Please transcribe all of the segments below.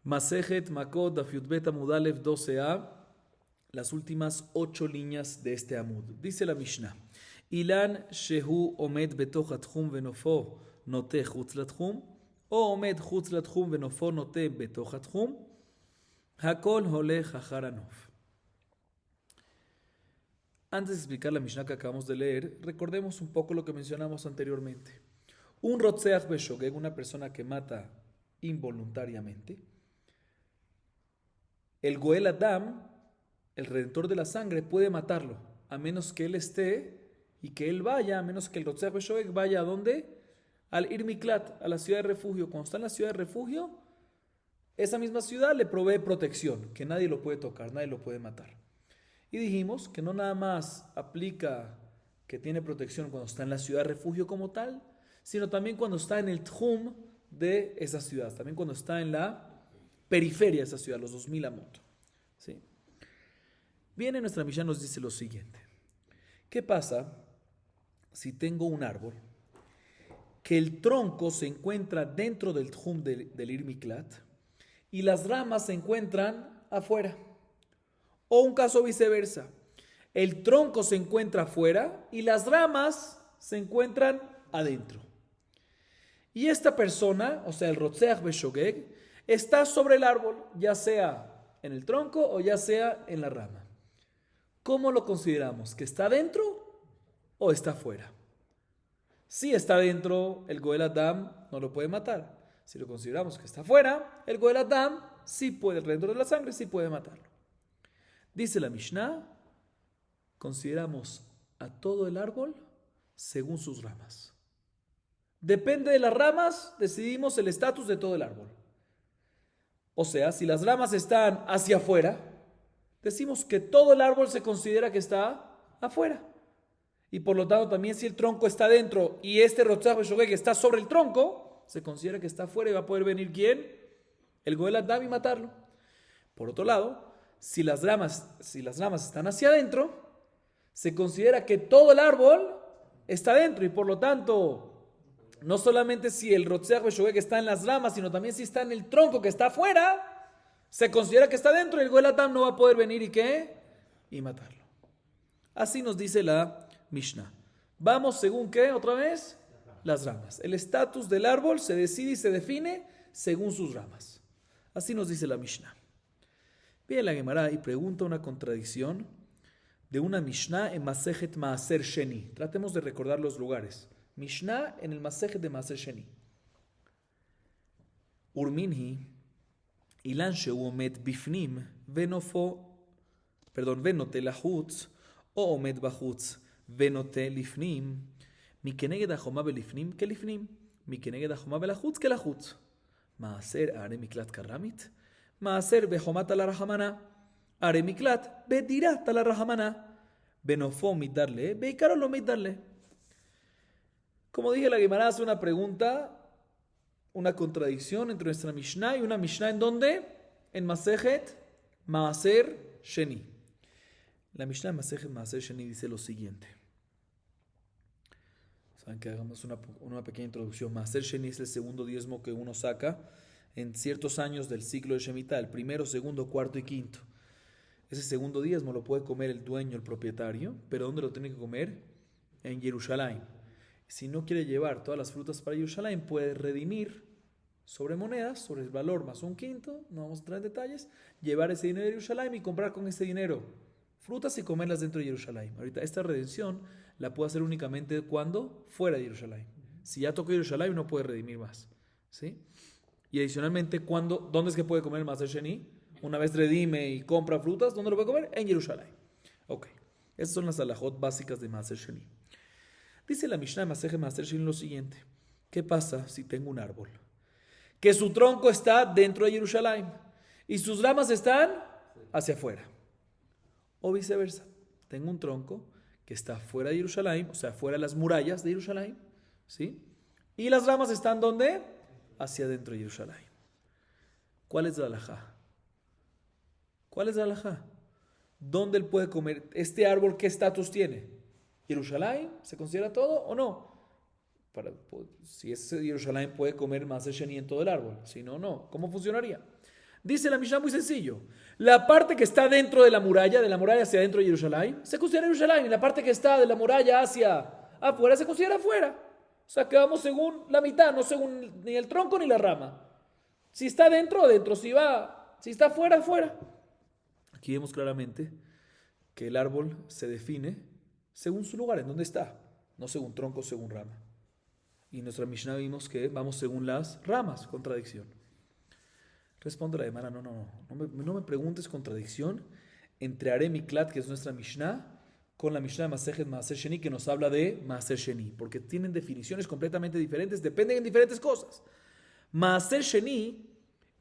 Masejet Makot Daf Yudbet Amud Aleph 12a, las últimas 8 líneas de este Amud. Dice la Mishnah: Ilan Shehu Omed Betoch Atchum Venofo Note Chutz Latchum, o Omed Chutz Latchum Venofo Note Betoch Atchum, Hakol Holech Achar Anof. Antes de explicar la Mishnah que acabamos de leer, recordemos un poco lo que mencionamos anteriormente. Un Rotzeach Beshogeg, una persona que mata involuntariamente, el Goel Adam, el redentor de la sangre, puede matarlo, a menos que él esté y que él vaya, a menos que el Rotzeach Beshogeg vaya a ¿dónde? Al Ir Miklat, a la ciudad de refugio. Cuando está en la ciudad de refugio, esa misma ciudad le provee protección, que nadie lo puede tocar, nadie lo puede matar. Y dijimos que no nada más aplica que tiene protección cuando está en la ciudad de refugio como tal, sino también cuando está en el tjum de esa ciudad, también cuando está en la periferia de esa ciudad, los 2000 amot. ¿Sí? Viene nuestra Mishnah, nos dice lo siguiente: ¿qué pasa si tengo un árbol que el tronco se encuentra dentro del tjum del Ir Miklat y las ramas se encuentran afuera? O un caso viceversa, el tronco se encuentra afuera y las ramas se encuentran adentro. Y esta persona, o sea el Rotzeach Beshogeg, está sobre el árbol, ya sea en el tronco o ya sea en la rama. ¿Cómo lo consideramos? ¿Que está adentro o está afuera? Si está adentro, el Goel Adam no lo puede matar. Si lo consideramos que está afuera, el Goel Adam sí puede, el redentor de la sangre sí puede matarlo. Dice la Mishnah, consideramos a todo el árbol según sus ramas. Depende de las ramas, decidimos el estatus de todo el árbol. O sea, si las ramas están hacia afuera, decimos que todo el árbol se considera que está afuera. Y por lo tanto, también si el tronco está dentro y este Rotzeach Beshogeg está sobre el tronco, se considera que está afuera y va a poder venir ¿quién? El Goel Adam y matarlo. Por otro lado, si las ramas están hacia adentro, se considera que todo el árbol está dentro y por lo tanto, no solamente si el Rotzeach Beshogeg está en las ramas, sino también si está en el tronco que está afuera, se considera que está dentro y el Goel Adam no va a poder venir ¿y qué? Y matarlo. Así nos dice la Mishnah. Vamos según ¿qué? Otra vez, las ramas. El estatus del árbol se decide y se define según sus ramas. Así nos dice la Mishnah. Viene la Gemara y pregunta una contradicción de una Mishnah en Masejet Maaser Sheni. Tratemos de recordar los lugares. Mishnah en el Masejet de Maaser Sheni. Urminhi, Ilan Sheu Omed Bifnim, Venote Lahutz, o Omed Bahutz, Venote Lifnim, Mikeneged Ahoma Belifnim, Kelifnim, Mikeneged Ahoma Belahutz, Kelahutz. Maaser Are Miklat Karamit. Maaser behomat ala rahamana, are miklat bedirat ala rahamana, benofo mitarle, beikaro lo mitarle. Como dije, la Gemara hace una pregunta, una contradicción entre nuestra Mishnah y una Mishnah en donde, en Masejet Maaser Sheni. La Mishnah en Masejet Maaser Sheni dice lo siguiente. Saben que hagamos una pequeña introducción. Maaser Sheni es el segundo diezmo que uno saca en ciertos años del ciclo de Shemitah, el primero, segundo, cuarto y quinto. Ese segundo diezmo lo puede comer el dueño, el propietario, pero ¿dónde lo tiene que comer? En Jerusalén. Si no quiere llevar todas las frutas para Jerusalén, puede redimir sobre monedas, sobre el valor más un quinto, no vamos a entrar en detalles, llevar ese dinero de Jerusalén y comprar con ese dinero frutas y comerlas dentro de Jerusalén. Ahorita esta redención la puede hacer únicamente cuando fuera de Jerusalén. Si ya tocó Jerusalén, no puede redimir más. ¿Sí? Y adicionalmente, ¿dónde es que puede comer el Maaser Sheni? Una vez redime y compra frutas, ¿dónde lo puede comer? En Jerusalén. Ok, esas son las alajot básicas de Maaser Sheni. Dice la Mishnah de Masejet Maaser Sheni lo siguiente: ¿qué pasa si tengo un árbol que su tronco está dentro de Jerusalén y sus ramas están hacia afuera? O viceversa, tengo un tronco que está fuera de Jerusalén, o sea, fuera de las murallas de Jerusalén, ¿sí? Y las ramas están ¿dónde? Hacia adentro de Jerusalén. ¿Cuál es la halajá? ¿Cuál es la halajá? ¿Dónde él puede comer? ¿Este árbol qué estatus tiene? ¿Jerusalén? ¿Se considera todo o no? Si es Jerusalén puede comer Maaser Sheni en todo el árbol. Si no, no. ¿Cómo funcionaría? Dice la Mishnah muy sencillo. La parte que está dentro de la muralla hacia adentro de Jerusalén, se considera Jerusalén. Y la parte que está de la muralla hacia afuera, se considera afuera. O sea, que vamos según la mitad, no según ni el tronco ni la rama. Si está dentro, adentro. Si está afuera, afuera. Aquí vemos claramente que el árbol se define según su lugar, en donde está. No según tronco, según rama. Y en nuestra Mishnah vimos que vamos según las ramas, contradicción. Responde la Gemara, no me preguntes contradicción entre Arem y Klat, que es nuestra Mishnah, con la Mishnah de Masejet Maaser Sheni, que nos habla de Maaser Sheni, porque tienen definiciones completamente diferentes, dependen en diferentes cosas. Maaser Sheni,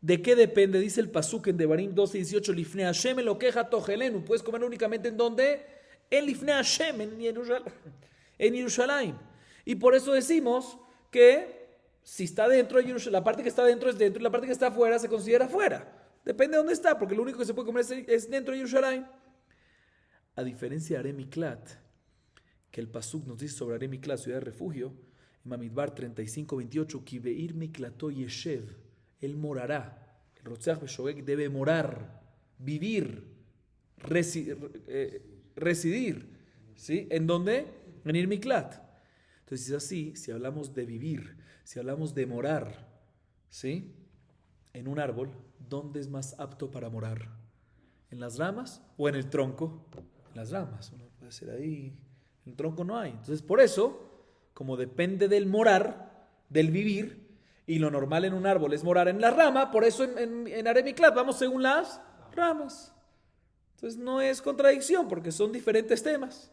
¿de qué depende? Dice el Pasuk en Devarim 12:18, Lifnei Hashem lo queja tojelenu, puedes comer únicamente en donde, en Lifnei Hashem, en Jerusalén. Y por eso decimos que si está dentro de Jerusalén, la parte que está dentro es dentro y la parte que está afuera se considera afuera. Depende de dónde está, porque lo único que se puede comer es dentro de Jerusalén. A diferencia de Arem y Klat, que el Pasuk nos dice sobre Arem y Klat, ciudad de refugio, en Bamidbar 35:28, Ki beir miklato yeshev, él morará. El Rotzeach Beshogeg debe morar, vivir, residir. ¿Sí? ¿En dónde? En Ir Miklat. Entonces, si es así, si hablamos de vivir, si hablamos de morar, ¿sí? En un árbol, ¿dónde es más apto para morar? ¿En las ramas o en el tronco? En las ramas. Uno puede ser ahí. En el tronco no hay. Entonces, por eso, como depende del morar, del vivir, y lo normal en un árbol es morar en la rama, por eso en Arem y Klat vamos según las ramas. Entonces, no es contradicción, porque son diferentes temas.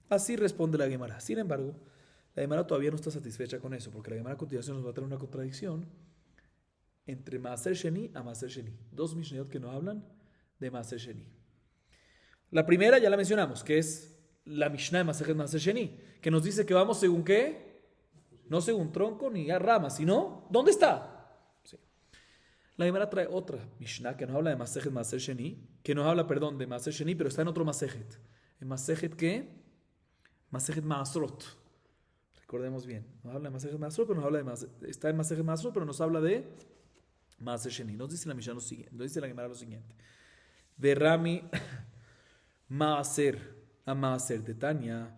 Así responde la Gemara. Sin embargo, la Gemara todavía no está satisfecha con eso, porque la Gemara a continuación nos va a traer una contradicción entre Maaser Sheni a Maaser Sheni. Dos Mishnayot que nos hablan de Maaser Sheni. La primera ya la mencionamos, que es la Mishnah de Maaser Sheni, que nos dice que vamos según ¿qué? No según tronco ni ramas, sino ¿dónde está? Sí. La Gemara trae otra Mishnah que nos habla de Maaser Sheni, que nos habla, de Maaser Sheni, pero está en otro Masejet. ¿En Masejet qué? Masejet Maasrot. Recordemos bien. Nos habla de Masejet Maasrot, pero nos habla de está en Masejet Maasrot, pero nos habla de Maaser Sheni. Nos dice la Mishnah lo siguiente. Nos dice la Gemara lo siguiente. Verami Maaser a Maaser de Tania.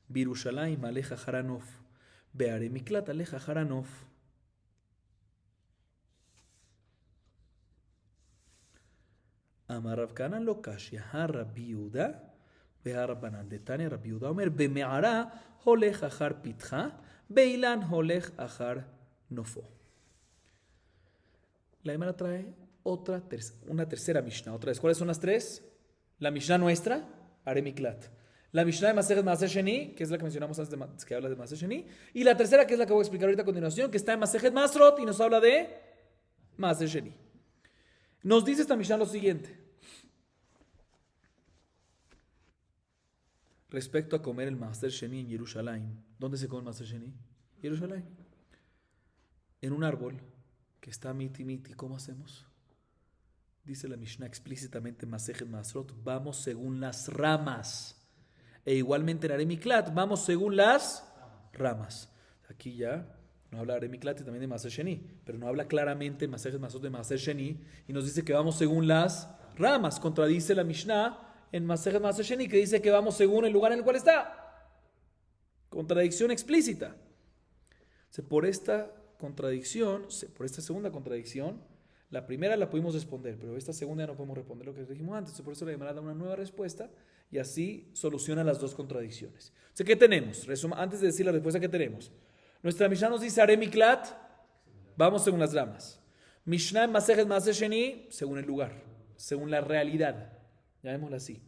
Birushalayim aleja Haranov. Beare Miklat aleja Haranov. Amar Rav Kana lo kashya Rabbi Yehuda. והרבנן דתניא רבי יהודה אומר במערה הולך אחר פתחה באילן הולך אחר נופו. La Gemara trae una tercera Mishnah. Otra vez, ¿cuáles son las tres? La Mishnah nuestra, Arem y Klat. La Mishnah de Masejet Maaser Sheni, que es la que mencionamos antes, que habla de Maaser Sheni. Y la tercera, que es la que voy a explicar ahorita a continuación, que está en Masejet Maasrot y nos habla de Maaser Sheni. Nos dice esta Mishnah lo siguiente. Respecto a comer el Maaser Sheni en Jerusalén. ¿Dónde se come el Maaser Sheni? Jerusalén. En un árbol que está miti, ¿cómo hacemos? Dice la Mishnah explícitamente en Masejet Maasrot, vamos según las ramas. E igualmente en Arem y Klat, vamos según las ramas. Aquí ya nos habla de Arem y Klat y también de Maaser Sheni, pero no habla claramente en Masejet Maasrot de Maaser Sheni y nos dice que vamos según las ramas. Contradice la Mishnah en Masejet Maaser Sheni, que dice que vamos según el lugar en el cual está. Contradicción explícita. Por esta contradicción, por esta segunda contradicción, la primera la pudimos responder, pero esta segunda ya no podemos responder lo que dijimos antes. Por eso la Gemara da una nueva respuesta y así soluciona las dos contradicciones. ¿Qué tenemos? Antes de decir la respuesta, ¿qué tenemos? Nuestra Mishnah nos dice Arem y Klat, vamos según las ramas. Mishnah en Masejet Maaser Sheni, según el lugar, según la realidad. Llamémosla así.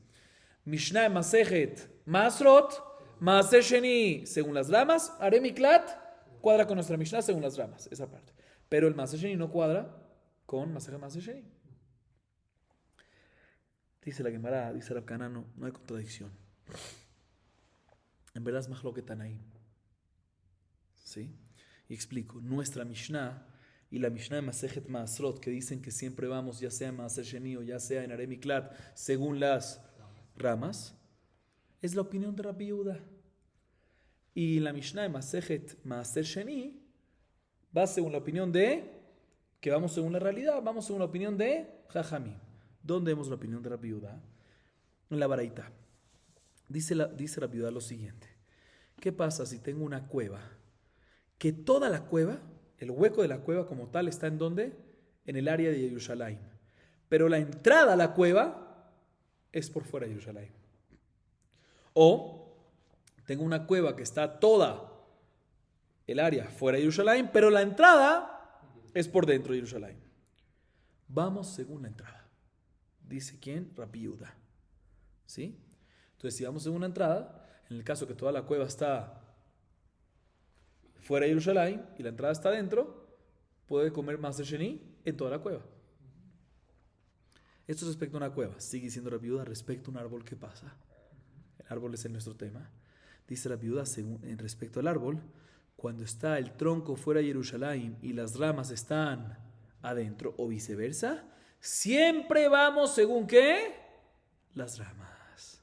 Mishnah Masejet Maasrot, Maaser Sheni según las ramas, Arem y Klat cuadra con nuestra Mishnah según las ramas, esa parte. Pero el Maaser Sheni no cuadra con Masejet Maaser Sheni. Dice la Gemara, dice Rav Kana, no hay contradicción. En verdad es Mahloket Tanaim. ¿Sí? Y explico, nuestra Mishnah y la Mishnah de Masejet Maasrot, que dicen que siempre vamos, ya sea en Maaser Sheni o ya sea en Arem y Klat, según las ramas, es la opinión de Rabbi Yehuda. Y la Mishnah de Masejet Maaser Sheni va según la opinión de que vamos según la realidad, vamos según la opinión de Jajamim. ¿Dónde vemos la opinión de Rabbi Yehuda? En la Baraita. Dice Rabbi Yehuda lo siguiente. ¿Qué pasa si tengo una cueva? Que toda la cueva, el hueco de la cueva como tal, está ¿en dónde? En el área de Yerushalayim. Pero la entrada a la cueva es por fuera de Yerushalayim. O tengo una cueva que está toda el área fuera de Yerushalayim, pero la entrada es por dentro de Yerushalayim. Vamos según la entrada. Dice ¿quién? Rabbi Yehuda. ¿Sí? Entonces, si vamos según la entrada, en el caso que toda la cueva está fuera de Yerushalayim y la entrada está dentro, puede comer Maaser Sheni en toda la cueva. Esto es respecto a una cueva. Sigue diciendo Rabbi Yehuda respecto a un árbol. ¿Qué pasa? El árbol es nuestro tema. Dice Rabbi Yehuda en respecto al árbol, cuando está el tronco fuera de Yerushalayim y las ramas están adentro o viceversa, siempre vamos según ¿qué? Las ramas.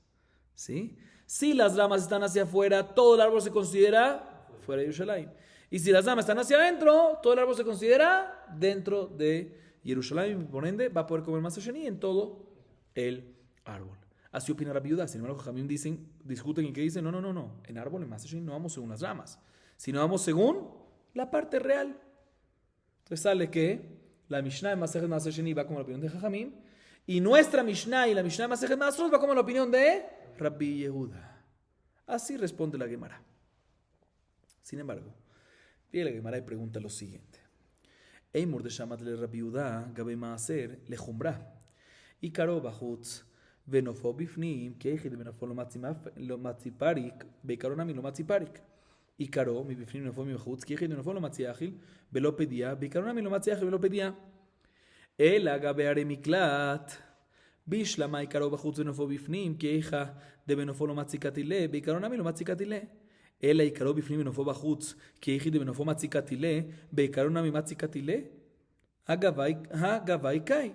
¿Sí? Si las ramas están hacia afuera, todo el árbol se considera fuera de Yerushalayim. Y si las ramas están hacia adentro, todo el árbol se considera dentro de Yerushalayim. Por ende, va a poder comer Maaser Sheni en todo el árbol. Así opina Rabbi Yehuda. Sin embargo, Jajamim discuten y que dicen, no. En árbol, en Maaser Sheni, no vamos según las ramas, sino vamos según la parte real. Entonces sale que la Mishnah de Masejet Maaser Sheni va como la opinión de Jajamim, y nuestra Mishnah y la Mishnah de Masejet Maasrot va como la opinión de Rabbi Yehuda. Así responde la Gemara. Sin embargo, viene la Gemara y pregunta lo siguiente. Eimur de Shamat le Rabbi Yehuda gabe Maaser le Jumbra y Karo Bachutz ונופו בפנים, כיחיד ונופו לא מצי פריק, בעיקרו נמי לא מצי פריק. עיקרו מבפנים ונופו מבחוץ, כיחיד ונופו לא מצי אכיל, ולא פדיה, בעיקרו נמי לא מצי אכיל ולא פדיה. אלא גבי הרי מקלט, בשלמה עיקרו בחוץ ונופו בפנים, כיחה דבנופו לא מצי קטילה, בעיקרו נמי לא מצי קטילה. אלא עיקרו בפנים ונופו בחוץ, כיחיד דבנופו מצי קטילה, בעיקרו נמי מצי קטילה. הגבי קאי.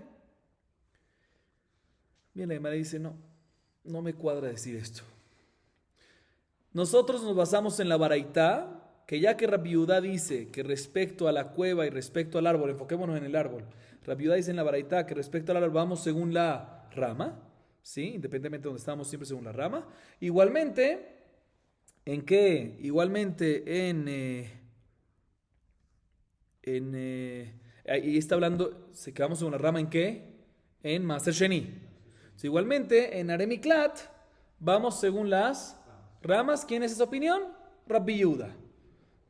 Bien, la Gemara dice, no me cuadra decir esto. Nosotros nos basamos en la Baraitá, que ya que Rabbi Yehuda dice que respecto a la cueva y respecto al árbol, enfoquémonos en el árbol. Rabbi Yehuda dice en la Baraitá que respecto al árbol vamos según la rama, ¿sí? Independientemente de donde estamos, siempre según la rama. Igualmente, ¿en qué? Igualmente ahí está hablando, se quedamos según la rama ¿en qué? En Maaser Sheni. Igualmente, en Arei Miklat, vamos según las ramas. ¿Quién es esa opinión? Rabbi Yehuda.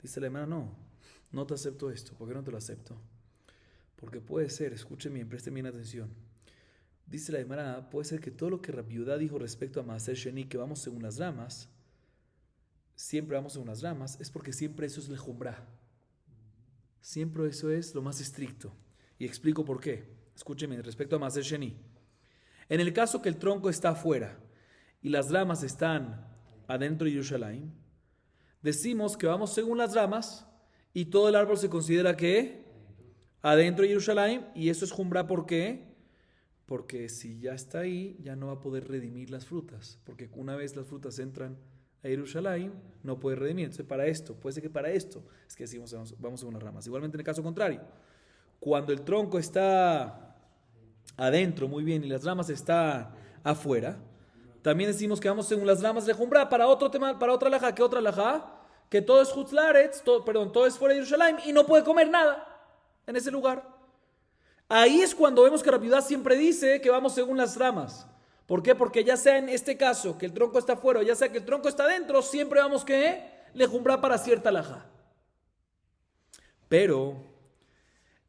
Dice la hermana, no te acepto esto. ¿Por qué no te lo acepto? Porque puede ser, escuchen bien, presten bien atención. Dice la hermana, puede ser que todo lo que Rabbi Yehuda dijo respecto a Maaser Sheni, que vamos según las ramas, siempre vamos según las ramas, es porque siempre eso es lejumbra. Siempre eso es lo más estricto. Y explico por qué. Escúchenme, respecto a Maaser Sheni. En el caso que el tronco está afuera y las ramas están adentro de Yerushalayim, decimos que vamos según las ramas y todo el árbol se considera que adentro de Yerushalayim, y eso es jumbra. ¿Por qué? Porque si ya está ahí, ya no va a poder redimir las frutas, porque una vez las frutas entran a Yerushalayim, no puede redimir. Entonces para esto, puede ser que para esto es que decimos vamos según las ramas. Igualmente en el caso contrario, cuando el tronco está adentro, muy bien, y las ramas están afuera, también decimos que vamos según las ramas de Jumbra. Para otro tema, para otra alajá. ¿Qué otra alajá? Que todo es Hutzlaretz, todo es fuera de Yerushalayim y no puede comer nada en ese lugar. Ahí es cuando vemos que Rabbi Yehuda siempre dice que vamos según las ramas. ¿Por qué? Porque ya sea en este caso que el tronco está afuera o ya sea que el tronco está adentro, siempre vamos que le Jumbra para cierta alajá. Pero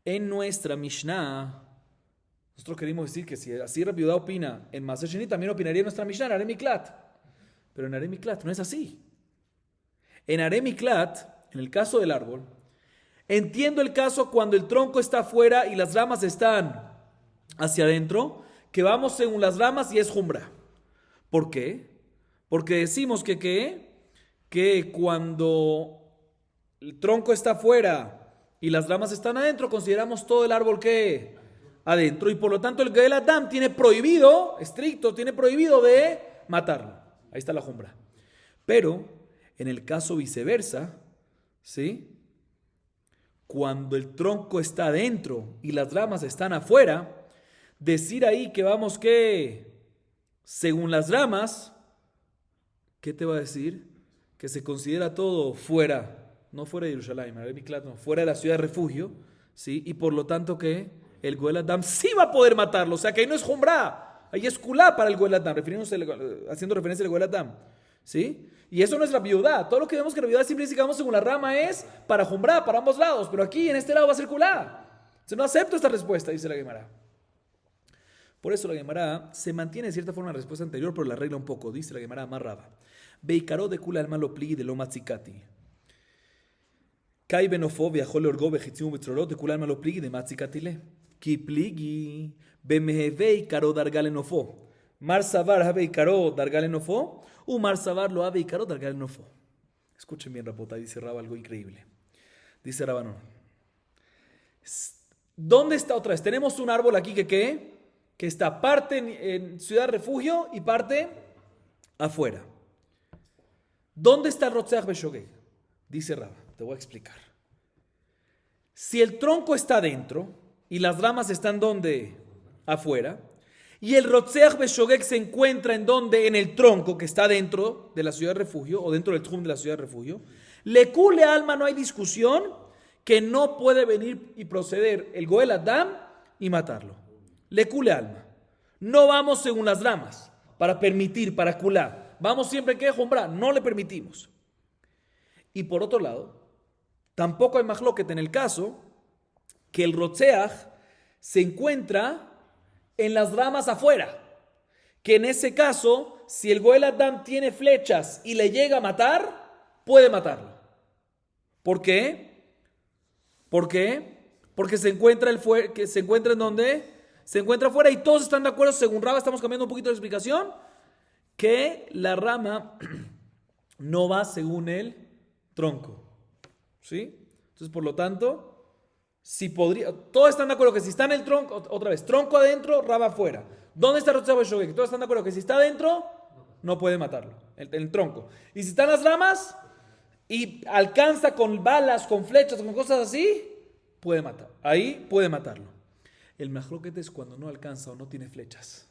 en nuestra Mishnah, nosotros queremos decir que si así Rabbi Yehuda opina en Maaser Sheni, también opinaría nuestra Mishnah en Arei Miklat. Pero en Arei Miklat no es así. En Arei Miklat, en el caso del árbol, entiendo el caso cuando el tronco está afuera y las ramas están hacia adentro, que vamos según las ramas y es jumbra. ¿Por qué? Porque decimos que cuando el tronco está afuera y las ramas están adentro, consideramos todo el árbol que adentro, y por lo tanto el Gael Adam tiene prohibido, estricto, tiene prohibido de matarlo. Ahí está la jumbra. Pero en el caso viceversa, ¿sí? cuando el tronco está adentro y las ramas están afuera, decir ahí que vamos que, según las ramas, ¿qué te va a decir? Que se considera todo fuera, no fuera de Jerusalén, no, fuera de la ciudad de refugio, ¿sí? Y por lo tanto que el Goel Adam sí va a poder matarlo, o sea que ahí no es Jumbrá, ahí es Kulá para el Goel Adam, haciendo referencia al Goel Adam, ¿sí? Y eso no es la viudad. Todo lo que vemos que la viudad siempre dice que vamos según la rama es para Jumbrá, para ambos lados. Pero aquí en este lado va a ser Kulá. Entonces no acepto esta respuesta, dice la Gemara. Por eso la Gemara se mantiene de cierta forma la respuesta anterior, pero la arregla un poco. Dice la Gemara amarraba. Beikaro de Kula al malo pli de lo matzikati. Kai benofo viajó le orgó vejitzimu betrorot de Kula al malo pli de matzikatile. Ki pligi bemehevei karo dargale nofo. Mar savar habe karo dargale nofo. Umar Sabar lo ave y caro dargal nofo. Escuchen bien, Rapota, dice Raba algo increíble. Dice Raba, no. ¿Dónde está otra vez? Tenemos un árbol aquí que está parte en Ciudad Refugio y parte afuera. ¿Dónde está el Rotzeach Beshogeg? Dice Raba, te voy a explicar. Si el tronco está dentro y las ramas están donde afuera, y el Rotzeach Beshogeg se encuentra en donde, en el tronco que está dentro de la ciudad de refugio o dentro del tjum de la ciudad de refugio, le cule alma, no hay discusión que no puede venir y proceder el Goel Adam y matarlo. Le cule alma. No vamos según las ramas para permitir, para cular. Vamos siempre que Jombra, no le permitimos. Y por otro lado, tampoco hay mahloket en el caso que el Rotzeach se encuentra en las ramas afuera, que en ese caso, si el Goel Adam tiene flechas y le llega a matar, puede matarlo. ¿Por qué? ¿Por qué? Porque se encuentra en donde se encuentra afuera y todos están de acuerdo, según Raba, estamos cambiando un poquito de explicación, que la rama no va según el tronco. ¿Sí? Entonces, por lo tanto, si podría, todos están de acuerdo que si está en el tronco, otra vez, tronco adentro, rama afuera. ¿Dónde está Rotzeach Beshogeg? Todos están de acuerdo que si está adentro, no puede matarlo, el tronco. Y si están las ramas y alcanza con balas, con flechas, con cosas así, puede matar. Ahí puede matarlo. El mahloket es cuando no alcanza o no tiene flechas.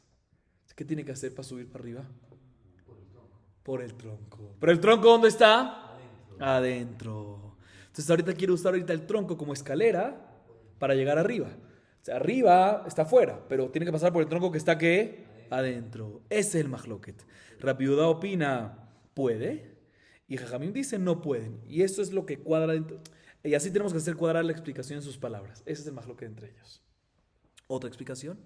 ¿Qué tiene que hacer para subir para arriba? Por el tronco. ¿Pero el tronco dónde está? Adentro. Entonces ahorita quiero usar el tronco como escalera para llegar arriba. O sea, arriba está afuera, pero tiene que pasar por el tronco que está ¿qué? Adentro. Ese es el mahloket. Rabbi Yehuda opina, puede. Y Jajamim dice, no pueden. Y eso es lo que cuadra dentro. Y así tenemos que hacer cuadrar la explicación en sus palabras. Ese es el mahloket entre ellos. ¿Otra explicación?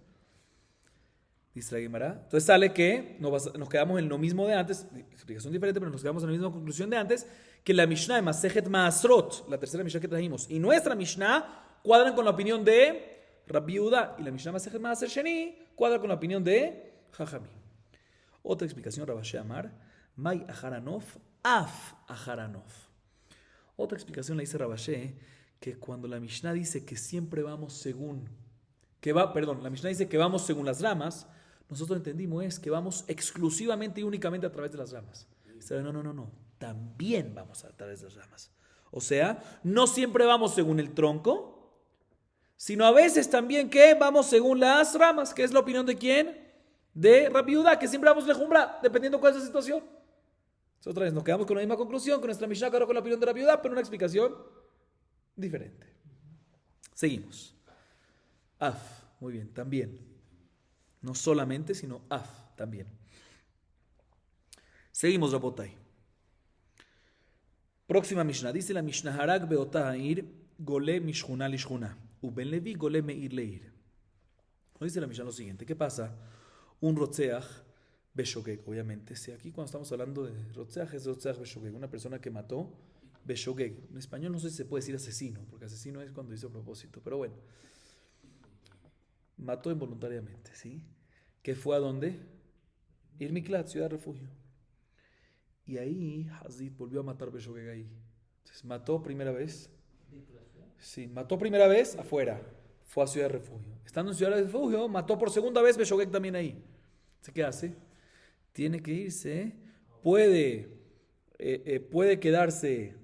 Dice la Gemara. Entonces sale que nos quedamos en lo mismo de antes, explicación diferente, pero nos quedamos en la misma conclusión de antes, que la Mishnah de Masejet Maasrot, la tercera Mishnah que trajimos, y nuestra Mishnah cuadran con la opinión de Rabbi Yehuda, y la Mishnah Masejet Maaser Sheni cuadra con la opinión de Jajamim. Otra explicación, Rabashi Amar, Mai Aharanov, Af Aharanov. Otra explicación la dice Rabashi, que cuando la Mishnah dice que siempre vamos según, la Mishnah dice que vamos según las ramas, nosotros entendimos es que vamos exclusivamente y únicamente a través de las ramas. No. También vamos a través de las ramas. O sea, no siempre vamos según el tronco, sino a veces también que vamos según las ramas, que es la opinión de quién? De Rabbi Yehuda, que siempre vamos lejumbra, dependiendo cuál es la situación. Entonces, otra vez nos quedamos con la misma conclusión, con nuestra Mishnah, con la opinión de Rabbi Yehuda, pero una explicación diferente. Seguimos. Af, muy bien, también. No solamente, sino af, también. Seguimos, Rabotai. Próxima Mishnah. Dice la Mishnah Harak beotahir gole mishchuna lishchuna. Uben levi gole meir leir. Dice la Mishnah lo siguiente. ¿Qué pasa? Un Rotzeach Beshogeg, obviamente. Si aquí cuando estamos hablando de Rotzeach es Rotzeach Beshogeg. Una persona que mató Beshogeg. En español no sé si se puede decir asesino, porque asesino es cuando hizo a propósito. Pero bueno. Mató involuntariamente, ¿sí? ¿Que fue a dónde? Irmiklat, ciudad de refugio. Y ahí Hazid volvió a matar Beshogeg ahí. Entonces mató primera vez. Sí, mató primera vez afuera. Fue a ciudad de refugio. Estando en ciudad de refugio, mató por segunda vez Beshogeg también ahí. Entonces, ¿qué hace? Tiene que irse. Puede quedarse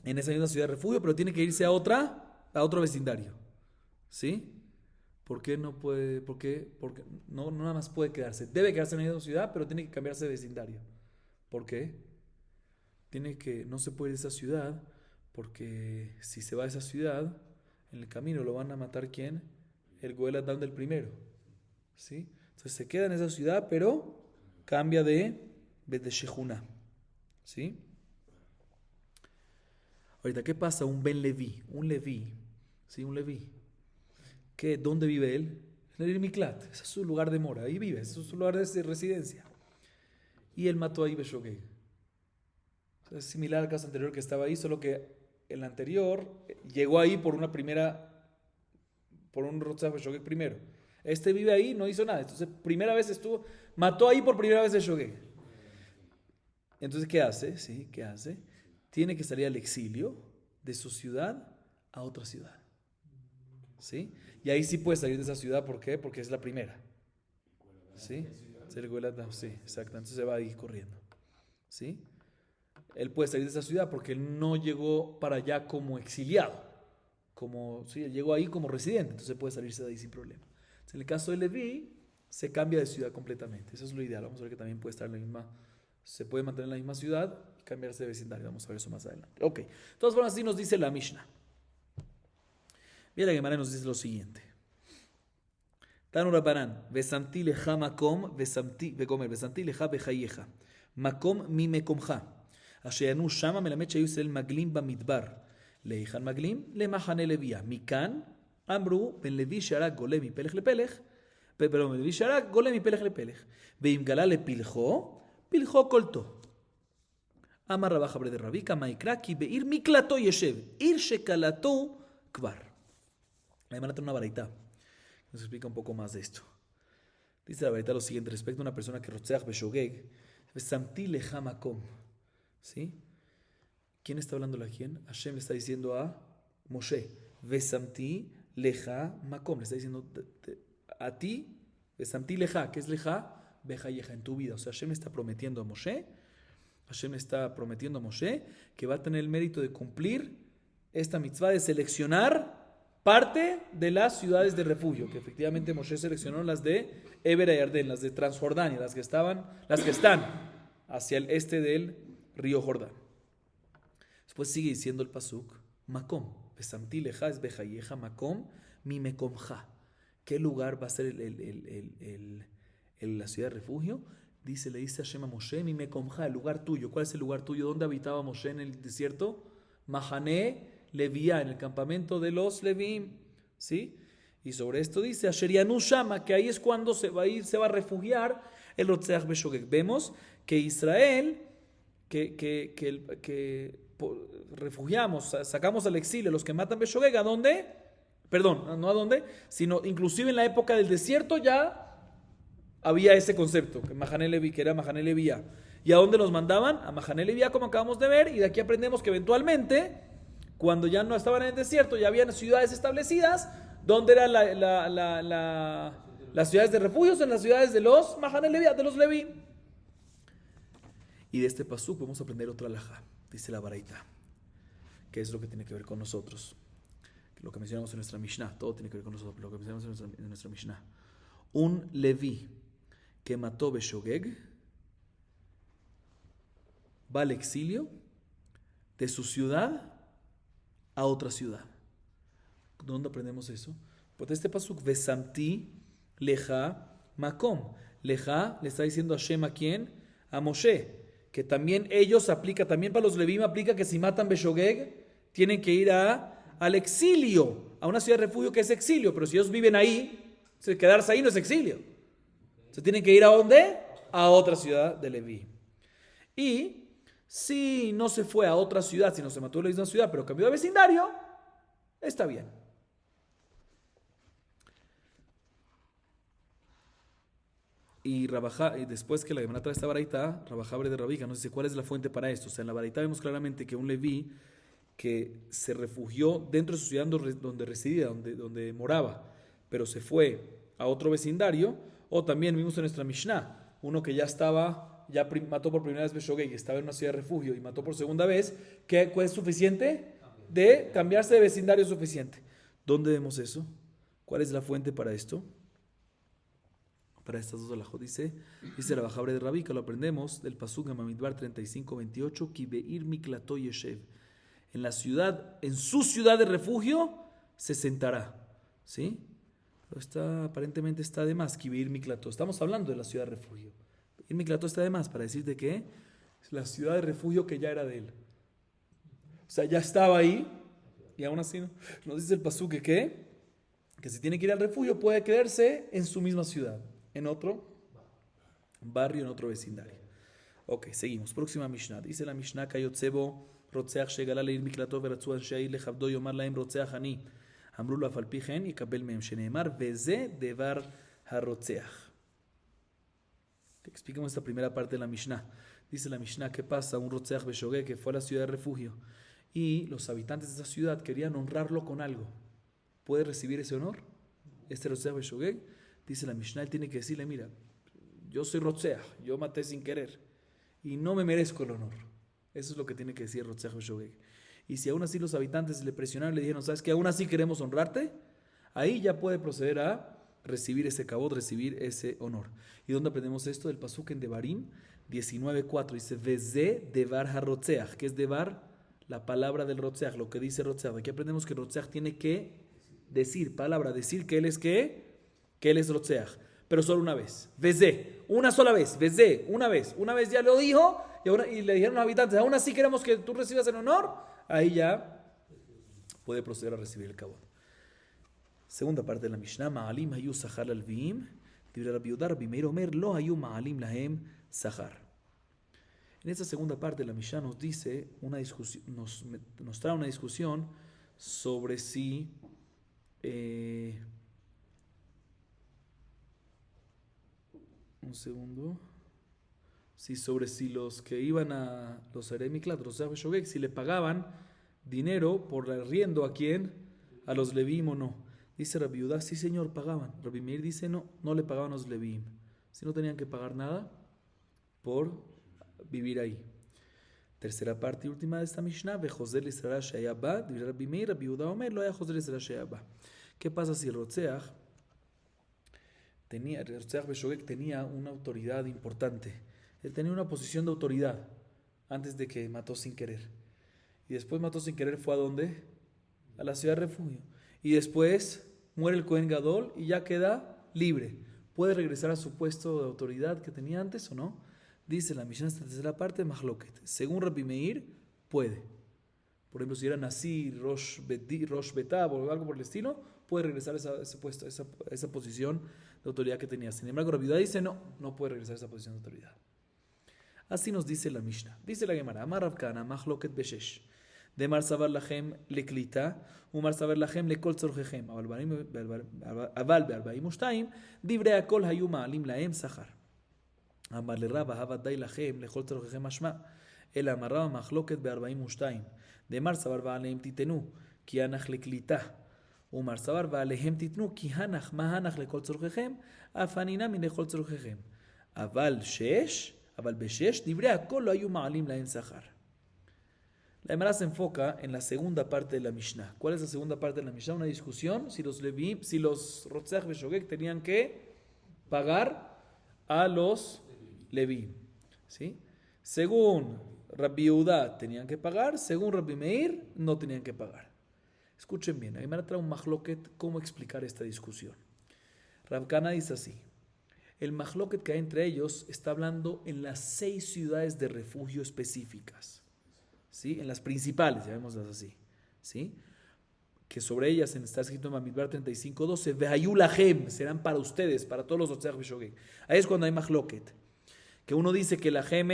en esa misma ciudad de refugio, pero tiene que irse a otro vecindario. ¿Sí? ¿Por qué no puede? ¿Por qué? Porque no nada más puede quedarse. Debe quedarse en la misma ciudad, pero tiene que cambiarse de vecindario. ¿Por qué? No se puede ir a esa ciudad, porque si se va a esa ciudad, en el camino lo van a matar ¿quién? El Goel Adam del primero. ¿Sí? Entonces se queda en esa ciudad, pero cambia de Shejuna. ¿Sí? Ahorita, ¿qué pasa? Un Ben Leví, ¿sí? Un Leví. ¿Dónde vive él? En el Miklat, ese es su lugar de mora, ahí vive, ese es su lugar de residencia. Y él mató ahí Beshogeg. Es similar al caso anterior que estaba ahí, solo que el anterior llegó ahí por un Rotzah Beshogeg primero. Este vive ahí, no hizo nada. Entonces, mató ahí por primera vez Beshogeg. Entonces, ¿qué hace? ¿Sí? ¿Qué hace? Tiene que salir al exilio de su ciudad a otra ciudad. ¿Sí? Y ahí sí puede salir de esa ciudad, ¿por qué? Porque es la primera. ¿Sí? Sí, exacto. Entonces se va ahí corriendo. ¿Sí? Él puede salir de esa ciudad porque él no llegó para allá como exiliado. Él llegó ahí como residente, entonces puede salirse de ahí sin problema. Entonces, en el caso de Leví, se cambia de ciudad completamente. Eso es lo ideal. Vamos a ver que también puede estar se puede mantener en la misma ciudad y cambiarse de vecindario. Vamos a ver eso más adelante. Ok. De todas formas, así nos dice la Mishnah. Mira, la Gemara nos dice lo siguiente. Tanu Rabbanan, vesamti leja makom, vesamti leja bechayeja. Makom mi mekomja. Asheyanu shama melamed shayu Israel maglim bamidbar. Leichan maglim lemachane levia. Mikan amru ben levi sharak golem mipelech lepelech. Perdón, ben levi sharak golem mipelech lepelech. Veim gala lepilcho, pilcho kolto. Amar Rabba Jabre de Rabbi, kama ikra ki beir miklato yeshev. Ir shekalato kvar. La Gemara trae una baraita. Nos explica un poco más de esto. Dice la baraita lo siguiente respecto a una persona que rotzeach beshogeg, vesamti leja makom. ¿Sí? ¿Quién está hablando a quién? Hashem le está diciendo a Moshe, vesamti leja makom. Le está diciendo a ti, vesamti leja. ¿Qué es leja? Bejayeja, en tu vida. O sea, Hashem está prometiendo a Moshe. Hashem está prometiendo a Moshe que va a tener el mérito de cumplir esta mitzvah de seleccionar parte de las ciudades de refugio, que efectivamente Moshe seleccionó las de Eber y Yarden, las de Transjordania, las que están hacia el este del río Jordán. Después sigue diciendo el pasuk, Makom, Besamti leja es bejayeja, Makom, mi mekomja. ¿Qué lugar va a ser la ciudad de refugio? Le dice Hashem a Moshe, mi mekomja, el lugar tuyo. ¿Cuál es el lugar tuyo? ¿Dónde habitaba Moshe en el desierto? Mahané Leviá, en el campamento de los Levim, ¿sí? Y sobre esto dice, Asherianu Shama, que ahí es cuando se va a refugiar el Rotzeach Beshogeg. Vemos que Israel, refugiamos, sacamos al exilio los que matan Beshogeg, ¿a dónde? Perdón, no a dónde, sino inclusive en la época del desierto ya había ese concepto, que era Mahané Leviá. ¿Y a dónde los mandaban? A Mahané Leviá, como acabamos de ver, y de aquí aprendemos que eventualmente, cuando ya no estaban en el desierto, ya habían ciudades establecidas, donde eran las ciudades de refugios, en las ciudades de los Mahané Leviá, de los Leví. Y de este pasuk podemos aprender otra alajá, dice la baraita, que es lo que tiene que ver con nosotros, lo que mencionamos en nuestra Mishnah, todo tiene que ver con nosotros, lo que mencionamos en nuestra Mishnah. Un Leví que mató Beshogeg va al exilio de su ciudad a otra ciudad. ¿Dónde aprendemos eso? Pues este pasuk, Vesamti leja makom. Leja le está diciendo a Hashem, ¿a quién? A Moshe. Que también aplica, también para los Levim aplica que si matan Beshogeg, tienen que ir al exilio, a una ciudad de refugio que es exilio. Pero si ellos viven ahí, quedarse ahí no es exilio. Se tienen que ir ¿a dónde? A otra ciudad de Leví. Y si no se fue a otra ciudad, si no se mató en la misma ciudad, pero cambió de vecindario, está bien. Y después que la Gemara trae esta baraita, Rabajabre de Rabika nos dice cuál es la fuente para esto. O sea, en la baraita vemos claramente que un Leví que se refugió dentro de su ciudad donde residía, donde moraba, pero se fue a otro vecindario, o también vimos en nuestra Mishnah, uno que ya estaba ya mató por primera vez Beshogeg y estaba en una ciudad de refugio y mató por segunda vez, ¿qué es suficiente? De cambiarse de vecindario suficiente. ¿Dónde vemos eso? ¿Cuál es la fuente para esto? Para estas dos alajot dice la Bajabre de Rabí, que lo aprendemos del Pasuk en Bamidbar 35-28, Ki beir miklato yeshev. En la ciudad, en su ciudad de refugio, se sentará. ¿Sí? Pero aparentemente está de más, Ki beir miklato. Estamos hablando de la ciudad de refugio. Ir miklato está de más para decir de que es la ciudad de refugio que ya era de él. O sea, ya estaba ahí y aún así nos dice el Pasuk que si tiene que ir al refugio puede quedarse en su misma ciudad, en otro barrio, en otro vecindario. Ok, seguimos. Próxima Mishnah. Dice la Mishnah, Kayotzebo, Rotzeach Shegala Leir Miklato Veratzu Anshair Lechavdo Yomar Laem Rotzeach Ani. Amru lo Afal Pi Gen Yikabel Mehem Sheneemar Veze Devar HaRotzeach. Expliquemos esta primera parte de la Mishnah. Dice la Mishnah, ¿qué pasa? Un Rotzeach Beshogeg que fue a la ciudad de refugio y los habitantes de esa ciudad querían honrarlo con algo. ¿Puede recibir ese honor? Este Rotzeach Beshogeg, dice la Mishnah, él tiene que decirle, mira, yo soy Rotzeach, yo maté sin querer y no me merezco el honor. Eso es lo que tiene que decir Rotzeach Beshogeg. Y si aún así los habitantes le presionaron y le dijeron, ¿sabes qué? Aún así queremos honrarte, ahí ya puede proceder a recibir ese kabod, recibir ese honor. ¿Y dónde aprendemos esto? Del Pasuk en Devarim 19:4. Dice, Veze Devar HaRotzeach, que es Devar, la palabra del Rotzeach, lo que dice Rotzeach. Aquí aprendemos que Rotzeach tiene que decir, palabra, decir que él es ¿qué? Que él es Rotzeach, pero solo una vez. Veze, una sola vez. Veze, una vez ya lo dijo y le dijeron a los habitantes, aún así queremos que tú recibas el honor, ahí ya puede proceder a recibir el kabod. Segunda parte de la Mishnah, Ma'alim hayu sachar al-viim, dibre Rabbi Yehuda, Rabbi Meir Omer, lo hayu ma'alim lahem sachar. En esta segunda parte de la Mishnah nos dice una discusión, nos trae una discusión sobre si sobre si los que iban a los Eremiklat, los Shogeg, si le pagaban dinero por el arriendo a quién, a los Levim o no. Dice Rabbi Yehuda, sí señor, pagaban. Rabbi Meir dice, no le pagaban a los Levim. Si no tenían que pagar nada por vivir ahí. Tercera parte y última de esta Mishnah, Rabbi Meir, Rabbi Yehuda Omer, lo haya Joser Israel Sheyabba. ¿Qué pasa si el Rotzeach Beshogeg tenía una autoridad importante? Él tenía una posición de autoridad antes de que mató sin querer. Y después mató sin querer, ¿fue a dónde? A la ciudad de refugio. Y después muere el Cohen Gadol y ya queda libre. ¿Puede regresar a su puesto de autoridad que tenía antes o no? Dice la Mishnah, esta tercera parte, Mahloket. Según Rabbi Meir, puede. Por ejemplo, si era Nasir, Rosh Betab o algo por el estilo, puede regresar a ese puesto, esa posición de autoridad que tenía. Sin embargo, Rabbi Yehuda dice, no puede regresar a esa posición de autoridad. Así nos dice la Mishnah. Dice la Gemara, Amar Rav Kana, Mahloket Beshesh. Demar savar lachem leklita, umar savar lachem lekol tzorchechem. Aval be'arba'im u'shtayim, divrei hakol hayu ma'alim lahem sachar. Amar leraba havaday lachem lekol tzorchechem mashma. El amarraba mahloket be'arba'im u'shtayim. Demar savar ba'alehem titenu, ki anach leklita. Umar savar ba'alehem titnu, ki hanach mahanach lekol tzorchechem, afanina min lekol tzorchechem. Aval beshesh, divrei hakol hayu ma'alim lahem sachar. La Gemara se enfoca en la segunda parte de la Mishnah. ¿Cuál es la segunda parte de la Mishnah? Una discusión si los Rotzeach Beshogeg tenían que pagar a los Levim. ¿Sí? Según Rabbi Yehuda tenían que pagar, según Rabbi Meir no tenían que pagar. Escuchen bien, la Gemara trae un mahloket, ¿cómo explicar esta discusión? Rav Kana dice así, el mahloket que hay entre ellos está hablando en las 6 ciudades de refugio específicas. ¿Sí? En las principales, llamémoslas así, ¿sí? Que sobre ellas está escrito en Bamidbar 35:12, Vehayu lahem, serán para ustedes, para todos los Rotzeach Beshogeg. Ahí es cuando hay mahloket. Que uno dice que lahem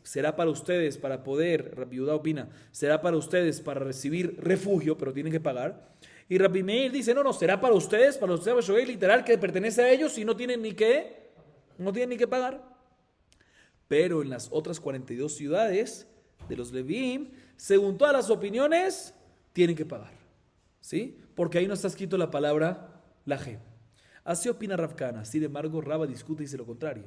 será para ustedes, para poder, Rabbi Yehuda opina, será para ustedes, para recibir refugio, pero tienen que pagar. Y Rabbi Meir dice, no, será para ustedes, para los Rotzeach Beshogeg, literal, que pertenece a ellos y no tienen ni que pagar. Pero en las otras 42 ciudades de los Levim, según todas las opiniones, tienen que pagar. ¿Sí? Porque ahí no está escrito la palabra lahem. Así opina Rav Kana. Sin embargo, Rava discute y dice lo contrario.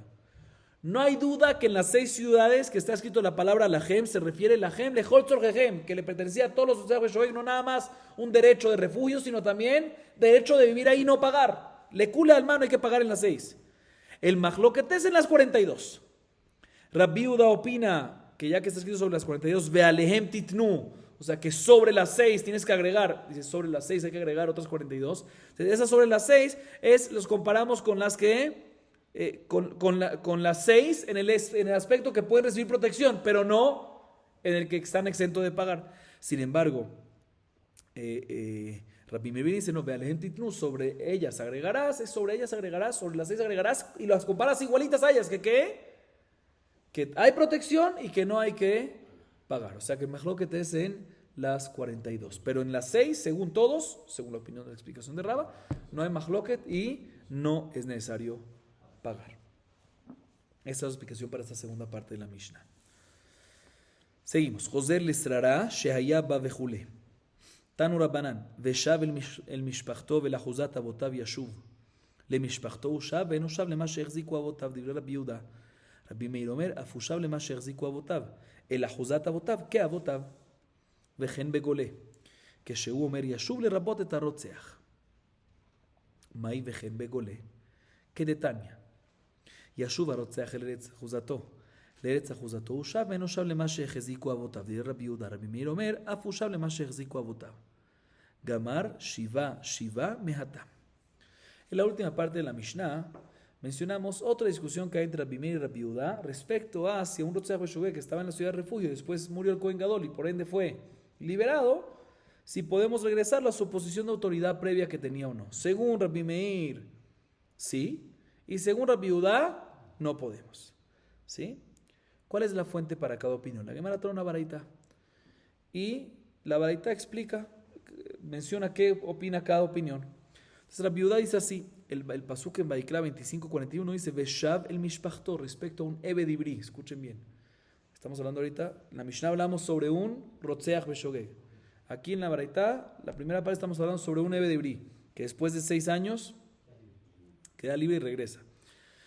No hay duda que en las 6 ciudades que está escrito la palabra Lahem se refiere Lahem lechol tzorjehem, que le pertenecía a todos los Rotzach Beshogeg, no nada más un derecho de refugio, sino también derecho de vivir ahí y no pagar. Le cula al mano hay que pagar en las 6. El mahloket es en las 42. Rabbi Uda opina que ya que está escrito sobre las 42, ve alehem titnu, o sea que sobre las 6 tienes que agregar, dice sobre las 6 hay que agregar otras 42. Esas sobre las 6 los comparamos con las que, con las 6 en el aspecto que pueden recibir protección, pero no en el que están exentos de pagar. Sin embargo, Rabbi Meir dice, no, ve alehem titnu, sobre ellas agregarás, sobre las 6 agregarás y las comparas igualitas a ellas, que hay protección y que no hay que pagar. O sea que el mahloket es en las 42. Pero en las 6, según todos, según la opinión de la explicación de Raba, no hay mahloket y no es necesario pagar. Esta es la explicación para esta segunda parte de la Mishnah. Seguimos. Joser lestrara shehaya ba vejule. Tanu Rabbanan. Veshav el mishpachto velahuzat avotav yashuv. Le mishpachto ushav ve'eno shav lema shehechziku avotav. Divrei Rabbi Yehuda. רבי מאיר אומר, אף הוא שב למה שהחזיקו אבותיו, אלא אחוזת אבותיו כאבותיו, וכן בגולה, כשהוא אומר ישוב לרבות את הרוצח. מהי וכן בגולה? כדתניא, ישוב הרוצח אל ארץ אחוזתו, לארץ אחוזתו הוא שב ואינו שב למה שהחזיקו אבותיו. דברי רבי יהודה, רבי מאיר אומר, אף הוא שב למה שהחזיקו אבותיו. גמר שיבה מהתם. En la última parte de la Mishnah, mencionamos otra discusión que hay entre Rabbi Meir y Rabbi Yehuda respecto a si un Rotzach Beshogeg que estaba en la ciudad de refugio, después murió el Kohen Gadol y por ende fue liberado, si podemos regresarlo a su posición de autoridad previa que tenía o no. Según Rabbi Meir, sí, y según Rabbi Yehuda, no podemos. ¿Sí? ¿Cuál es la fuente para cada opinión? La Gemara trae una baraita y la baraita explica, menciona qué opina cada opinión. Entonces Rabbi Yehuda dice así, el pasuk en Vaikra 25:41 dice Veshav el mishpachto, respecto a un Ebed Ibri. Escuchen bien, estamos hablando ahorita, en la Mishnah hablamos sobre un Rotzeach Beshogeg. Aquí en la Baraita, la primera parte estamos hablando sobre un Ebed Ibri, que después de 6 años queda libre y regresa.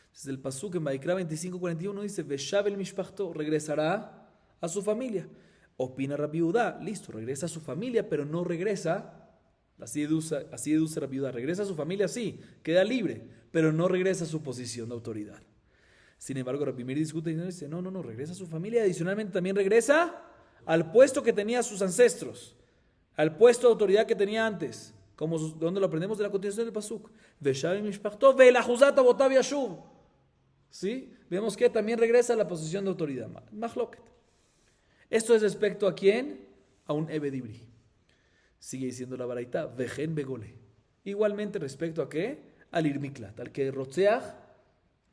Entonces el pasuk en Vaikra 25:41 dice Veshav el mishpachto, regresará a su familia. Opina Rabbi Yehuda, listo, regresa a su familia, pero no regresa. Así deduce Rabbi Yehuda. Regresa a su familia, sí, queda libre, pero no regresa a su posición de autoridad. Sin embargo, Rabbi Meir discute y dice, no, regresa a su familia. Adicionalmente también regresa al puesto que tenía sus ancestros, al puesto de autoridad que tenía antes, como donde lo aprendemos de la continuación del pasuk. Veshav mishpachto ve'lahuzat avotav yashuv. ¿Sí? Vemos que también regresa a la posición de autoridad. Mahloket. Esto es respecto a quién? A un Ebed Ibri. Sigue diciendo la baraita, vejen begole. Igualmente respecto a qué? Al irmiklat, al que rotzeach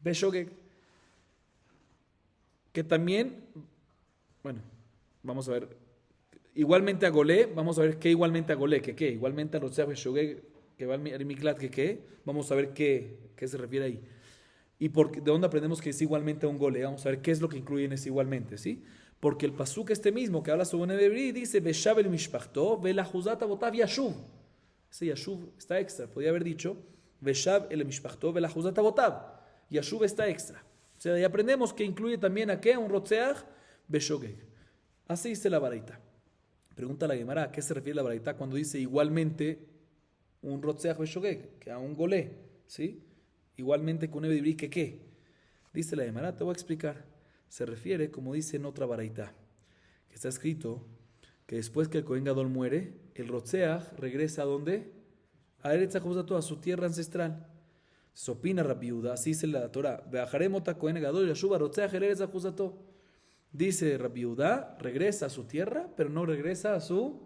beshogeg. Que también, bueno, vamos a ver, igualmente a golé, vamos a ver qué igualmente a golé, que qué, igualmente a rotzeach beshogeg, que va al irmiklat, que qué, vamos a ver qué se refiere ahí. Y de dónde aprendemos que es igualmente a un golé, vamos a ver qué es lo que incluye en ese igualmente, ¿sí? Porque el pasuk este mismo que habla sobre un Ebed dice Veshav el mishpachto ve'lahuzat avotav yashuv. Ese yashuv está extra. Podría haber dicho Veshav el mishpachto ve'lahuzat avotav. Yashuv está extra. O sea, ahí aprendemos que incluye también a qué, un rotzeach beshogeg. Así dice la baraita. Pregunta la Gemara, ¿a qué se refiere la baraita cuando dice igualmente un rotzeach beshogeg? Que a un golé, ¿sí? Igualmente con un Ebed que qué. Dice la Gemara, te voy a explicar. Se refiere, como dice en otra baraita, que está escrito que después que el Kohen Gadol muere, el Rotzeach regresa ¿a dónde? A Eretz Achuzato, a su tierra ancestral. Se opina Rabbi Yehuda, así dice la Torah, Ve'ajaremot Kohen Gadol Yashuv Rotzeach Eretz Achuzato. Dice Rabbi Yehuda, regresa a su tierra, pero no regresa a su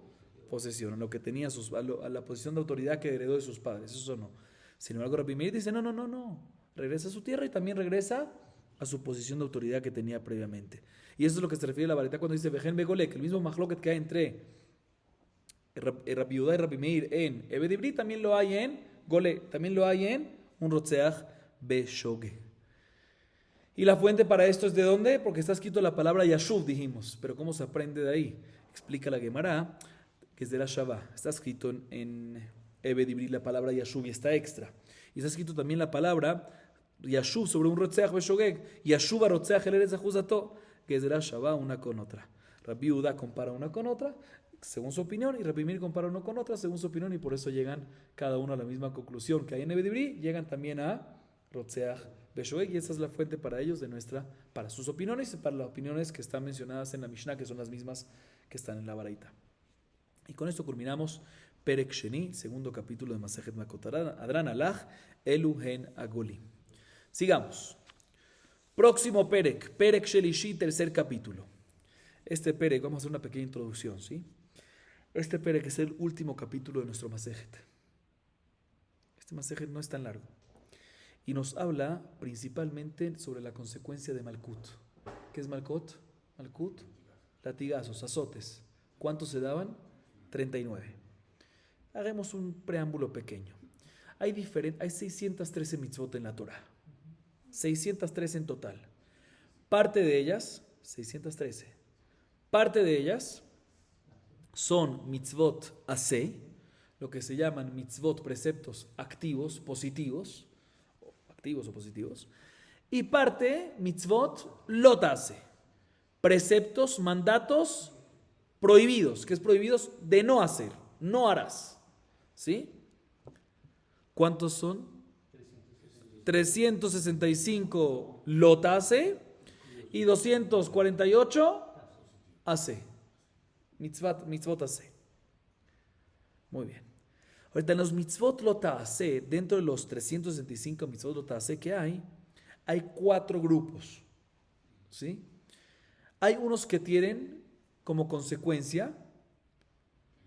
posesión, a lo que tenía, a la posición de autoridad que heredó de sus padres, eso no. Sin embargo, Rabbi Meir dice, no, regresa a su tierra y también regresa a su posición de autoridad que tenía previamente. Y eso es lo que se refiere a la baraita cuando dice Vejen Begolek, el mismo mahloket que hay entre Rabbi Yehuda y Rabbi Meir en Ebed Ibri, también lo hay en Gole, también lo hay en un Rotzeach Beshogeg. Y la fuente para esto es ¿de dónde? Porque está escrito la palabra Yashuv, dijimos, pero ¿cómo se aprende de ahí? Explica la Gemara, que es de la Shavá. Está escrito en Ebed Ibri la palabra Yashuv y está extra. Y está escrito también la palabra Yashuv sobre un Rotzeach Beshogeg, Yashuv Rotzeach el Eretz Ajuzato, Gezerá Shabá una con otra. Rabbi Yehuda compara una con otra, según su opinión, y Rabbi Meir compara uno con otra, según su opinión, y por eso llegan cada uno a la misma conclusión que hay en Evedibri, llegan también a Rotzeach Beshogeg, y esa es la fuente para ellos para sus opiniones y para las opiniones que están mencionadas en la Mishnah, que son las mismas que están en la Baraita. Y con esto culminamos Perek Sheni, segundo capítulo de Masejet Makot Adran Alach, Elu Hen Agolim. Sigamos. Próximo Perek, Perek Shelishi, tercer capítulo. Este Perek, vamos a hacer una pequeña introducción, ¿sí? Este Perek es el último capítulo de nuestro Masejet. Este Masejet no es tan largo. Y nos habla principalmente sobre la consecuencia de Malkut. ¿Qué es Malkut? Malkut, latigazos, azotes. ¿Cuántos se daban? 39. Hagamos un preámbulo pequeño. Hay 613 mitzvot en la Torah. 613 en total. Parte de ellas, 613. Parte de ellas son mitzvot aseh, lo que se llaman mitzvot, preceptos activos, positivos, activos o positivos, y parte mitzvot lot aseh, preceptos, mandatos prohibidos, que es prohibidos de no hacer, no harás. ¿Sí? ¿Cuántos son? 365 lot aseh y 248 aseh. Mitzvot aseh. Muy bien. Ahorita en los mitzvot lot aseh, dentro de los 365 mitzvot lot aseh que hay 4 grupos. ¿Sí? Hay unos que tienen como consecuencia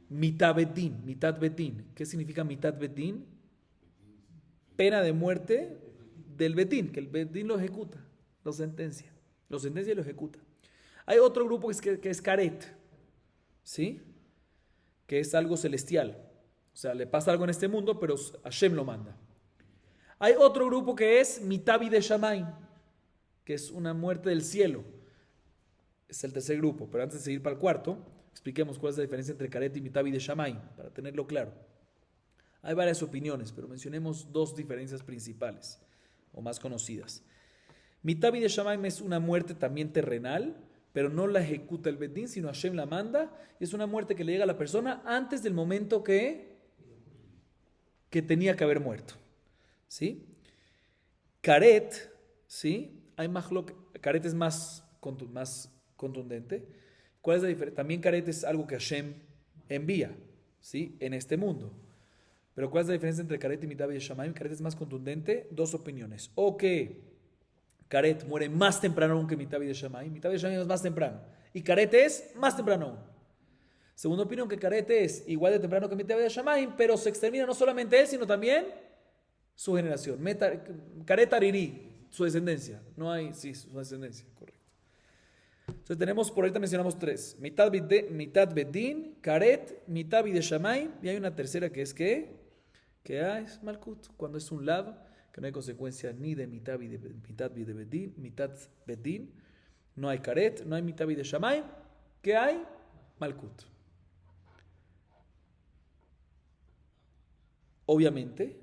mitad bedín. ¿Qué significa mitad bedín? Pena de muerte del bedín, que el bedín lo ejecuta, lo sentencia y lo ejecuta. Hay otro grupo que es karet, ¿sí? Que es algo celestial, o sea, le pasa algo en este mundo, pero Hashem lo manda. Hay otro grupo que es mitabi de Shamayim, que es una muerte del cielo. Es el tercer grupo, pero antes de seguir para el cuarto, expliquemos cuál es la diferencia entre karet y mitabi de Shamayim, para tenerlo claro. Hay varias opiniones, pero mencionemos 2 diferencias principales o más conocidas. Mitabi de Shamayim es una muerte también terrenal, pero no la ejecuta el bedín, sino Hashem la manda, y es una muerte que le llega a la persona antes del momento que tenía que haber muerto. ¿Sí? Karet, ¿sí? Karet es más contundente. ¿Cuál es la diferencia? También karet es algo que Hashem envía, ¿sí? En este mundo. Pero ¿cuál es la diferencia entre karet y mitabi de Shamayim? Karet es más contundente. 2 opiniones. O que karet muere más temprano aún que mitabi de Shamayim. Mitabi de Shamayim es más temprano. Y karet es más temprano aún. Segunda opinión, que karet es igual de temprano que mitabi de Shamayim, pero se extermina no solamente él, sino también su generación. Karet ariri, su descendencia. No hay, sí, su descendencia, correcto. Entonces tenemos, por ahorita mencionamos 3. Mitad bedín, karet, mitabi de Shamayim, y hay una tercera que es que es malkut, cuando es un lav, que no hay consecuencia ni de mitad bedín, no hay karet, no hay mitabi de Shamayim, que hay malkut. Obviamente,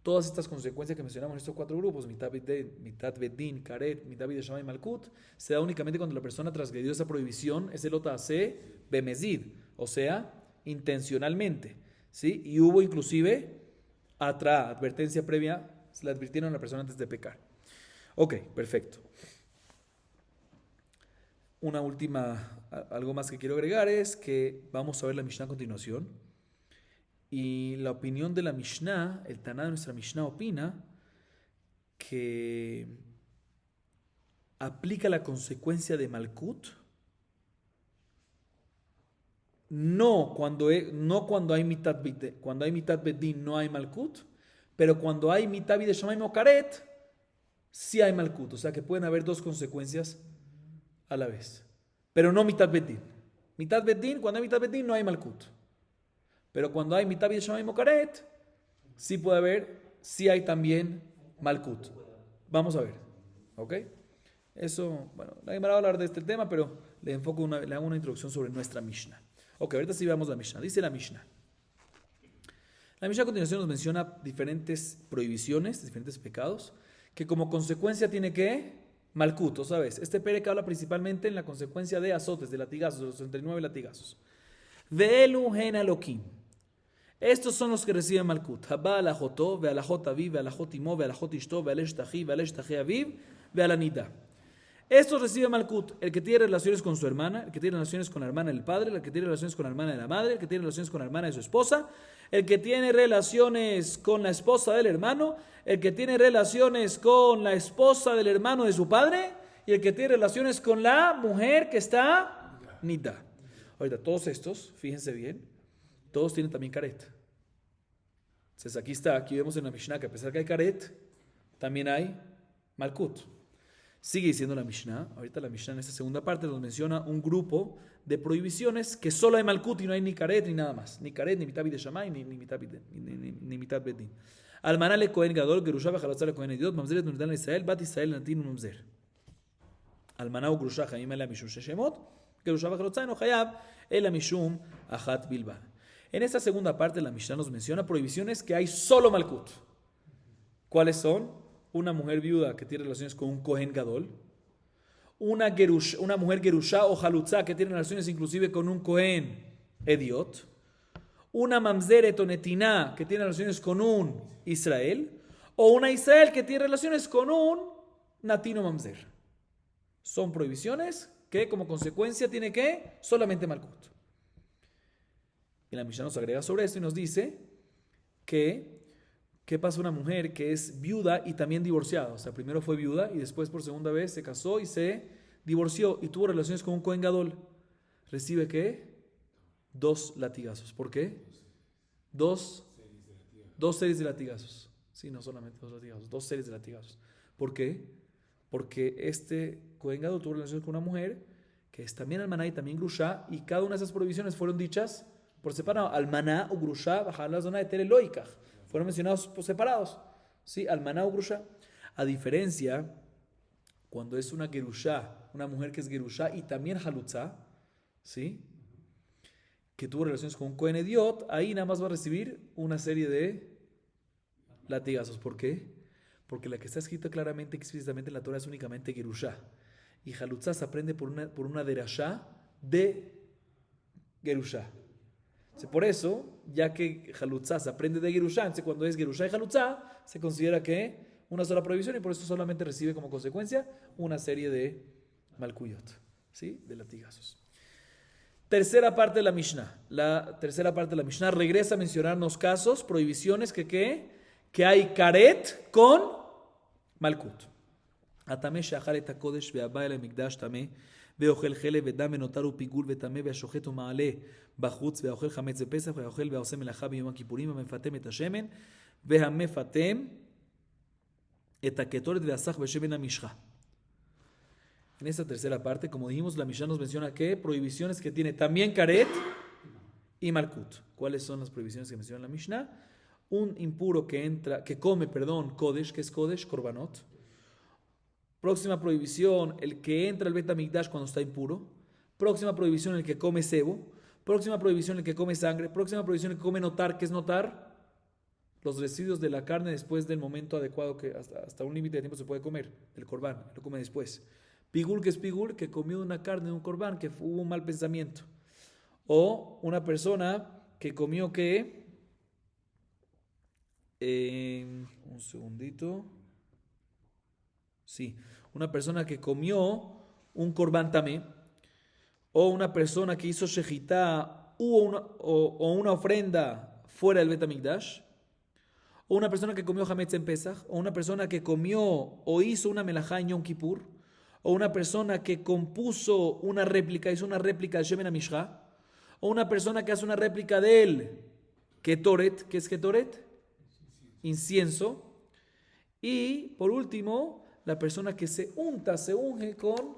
todas estas consecuencias que mencionamos en estos 4 grupos, mitad bedín, karet, mitabi de Shamayim, malkut, se da únicamente cuando la persona transgredió esa prohibición, es el ota aseh bemezid, o sea, intencionalmente, ¿sí? Y hubo inclusive advertencia previa, se le advirtieron a la persona antes de pecar. Ok, perfecto. Una última, algo más que quiero agregar es que vamos a ver la Mishnah a continuación. Y la opinión de la Mishnah, el Taná de nuestra Mishnah opina que aplica la consecuencia de Malkut no cuando hay mitad bedín no hay Malkut, pero cuando hay mitad de Shamayim o karet sí hay Malkut, o sea que pueden haber 2 consecuencias a la vez, pero no mitad bedín. Cuando hay mitad bedín no hay Malkut, pero cuando hay mitad de Shamayim o karet sí puede haber, sí hay también Malkut. Vamos a ver, ¿ok? Eso, bueno, nadie me va a hablar de este tema, pero le hago una introducción sobre nuestra Mishnah. Ok, ahorita sí veamos la Mishnah. Dice la Mishnah. La Mishnah a continuación nos menciona diferentes prohibiciones, diferentes pecados que como consecuencia tiene que Malkut, ¿sabes? Este perek habla principalmente en la consecuencia de azotes, de latigazos, de los 39 latigazos. Ve'elu hen Elokim. Estos son los que reciben Malkut. Haba alajotó, ve'alajot aviv, ve'alajot imo, ve'alajot ishto, ve'alesh tachi, ve'alesh tachi aviv, ve'alanida. Estos reciben Malkut, el que tiene relaciones con su hermana, el que tiene relaciones con la hermana del padre, el que tiene relaciones con la hermana de la madre, el que tiene relaciones con la hermana de su esposa, el que tiene relaciones con la esposa del hermano, el que tiene relaciones con la esposa del hermano de su padre y el que tiene relaciones con la mujer que está nida. Ahorita, todos estos, fíjense bien, todos tienen también caret. Entonces aquí vemos en la Mishnah que a pesar que hay caret, también hay Malkut. Sigue diciendo la Mishnah, ahorita la Mishnah en esta segunda parte nos menciona un grupo de prohibiciones que solo hay Malkut y no hay ni caret ni nada más. Ni caret, ni mitad de Shammai, ni mitad bedin. Almaná le Cohen Gadol, Gerusha v'chalatzah le Cohen Idiot, Mamzeret nunitan Israel, Bat Israel natin mamzer. Almaná u Gerusha Chaim ela mishum sheshemot, Gerusha v'chalatzah no chayab ela mishum achat bilbad. En esta segunda parte la Mishnah nos menciona prohibiciones que hay solo Malkut. ¿Cuáles son? Una mujer viuda que tiene relaciones con un Cohen Gadol, una mujer Gerusha o Halutzá que tiene relaciones inclusive con un Cohen Ediot, una Mamzeret o Netina que tiene relaciones con un Israel, o una Israel que tiene relaciones con un Natino Mamzer. Son prohibiciones que como consecuencia tiene que solamente Malkut. Y la Mishnah nos agrega sobre esto y nos dice que ¿qué pasa una mujer que es viuda y también divorciada? O sea, primero fue viuda y después por segunda vez se casó y se divorció y tuvo relaciones con un Cohen Gadol. ¿Recibe qué? 2 latigazos. ¿Por qué? Dos series de latigazos. Sí, no solamente 2 latigazos, 2 series de latigazos. ¿Por qué? Porque este Cohen Gadol tuvo relaciones con una mujer que es también almaná y también grusha y cada una de esas prohibiciones fueron dichas por separado. Almaná o grusha bajar la zona de Tereloikach. Fueron mencionados por separados, ¿sí? Almaná o grusha. A diferencia, cuando es una gerusha, una mujer que es gerusha y también halutzá, ¿sí? Que tuvo relaciones con un Cohen Ediot, ahí nada más va a recibir una serie de latigazos. ¿Por qué? Porque la que está escrita claramente, explícitamente en la Torah es únicamente gerusha. Y halutzá se aprende por una derashá de gerusha. Por eso, ya que Halutzá se aprende de Gerusha, entonces cuando es Gerusha y Halutzá, se considera que una sola prohibición y por eso solamente recibe como consecuencia una serie de Malkuyot, ¿sí? De latigazos. Tercera parte de la Mishnah. La tercera parte de la Mishnah regresa a mencionarnos casos, prohibiciones que hay karet con Malkut. Atame she'achal et hakodesh ve'aba el hamikdash tameh ואוכל חלב ודם ונותר ופיגול וטמא והשוחט ומעלה בחוץ והאוכל חמץ בפסח והאוכל והעושה מלאכה ביום הכיפורים המפתם את השמן והמפתם את הקטורת והסח בשמן המשחה. En esta tercera parte, como dijimos, la Mishnah nos menciona que prohibiciones que tiene también karet y malkut. ¿Cuáles son las prohibiciones que menciona la Mishnah? Un impuro que come, kodesh, que es kodesh, korbanot. Próxima prohibición, el que entra al Bet HaMikdash cuando está impuro. Próxima prohibición, el que come sebo. Próxima prohibición, el que come sangre. Próxima prohibición, el que come notar. ¿Qué es notar? Los residuos de la carne después del momento adecuado que hasta un límite de tiempo se puede comer. El corbán, lo come después. Pigul, que es pigul, que comió una carne de un corbán, que hubo un mal pensamiento. O una persona que comió que... un segundito... Sí, una persona que comió un corbán tamé, o una persona que hizo shejitá o una ofrenda fuera del Bet HaMikdash, o una persona que comió hametz en Pesach, o una persona que comió o hizo una melajá en Yom Kippur, o una persona que compuso una réplica, hizo una réplica del Shemen HaMishcha, o una persona que hace una réplica del Ketoret. ¿Qué es Ketoret? Incienso. Y por último, la persona que se unge con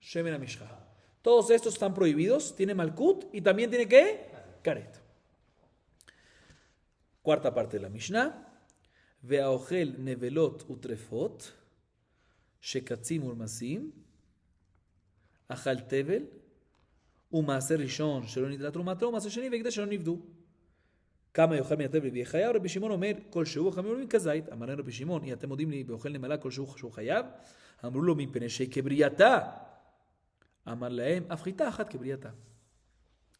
Shemen HaMishcha. Todos estos están prohibidos, tiene Malkut y también tiene ¿qué? Karet. Cuarta parte de la Mishnah. Ve'aochel nevelot utrefot shekatzim urmasim achal tevel umaaser rishon shelo nidrat trumato umaaser sheni ve'ekdesh shelo nivdu. כמה יאכל מן הטבל ויהיה חייב? רבי שמעון אומר, כל שהוא חכמים אומרים כזית. אמר רבי שמעון, אתם מודים לי באוכל נמלה כל שהוא חייב? אמרו לו, מפני שכברייתה. אמר להם, אף חיטה אחת כברייתה.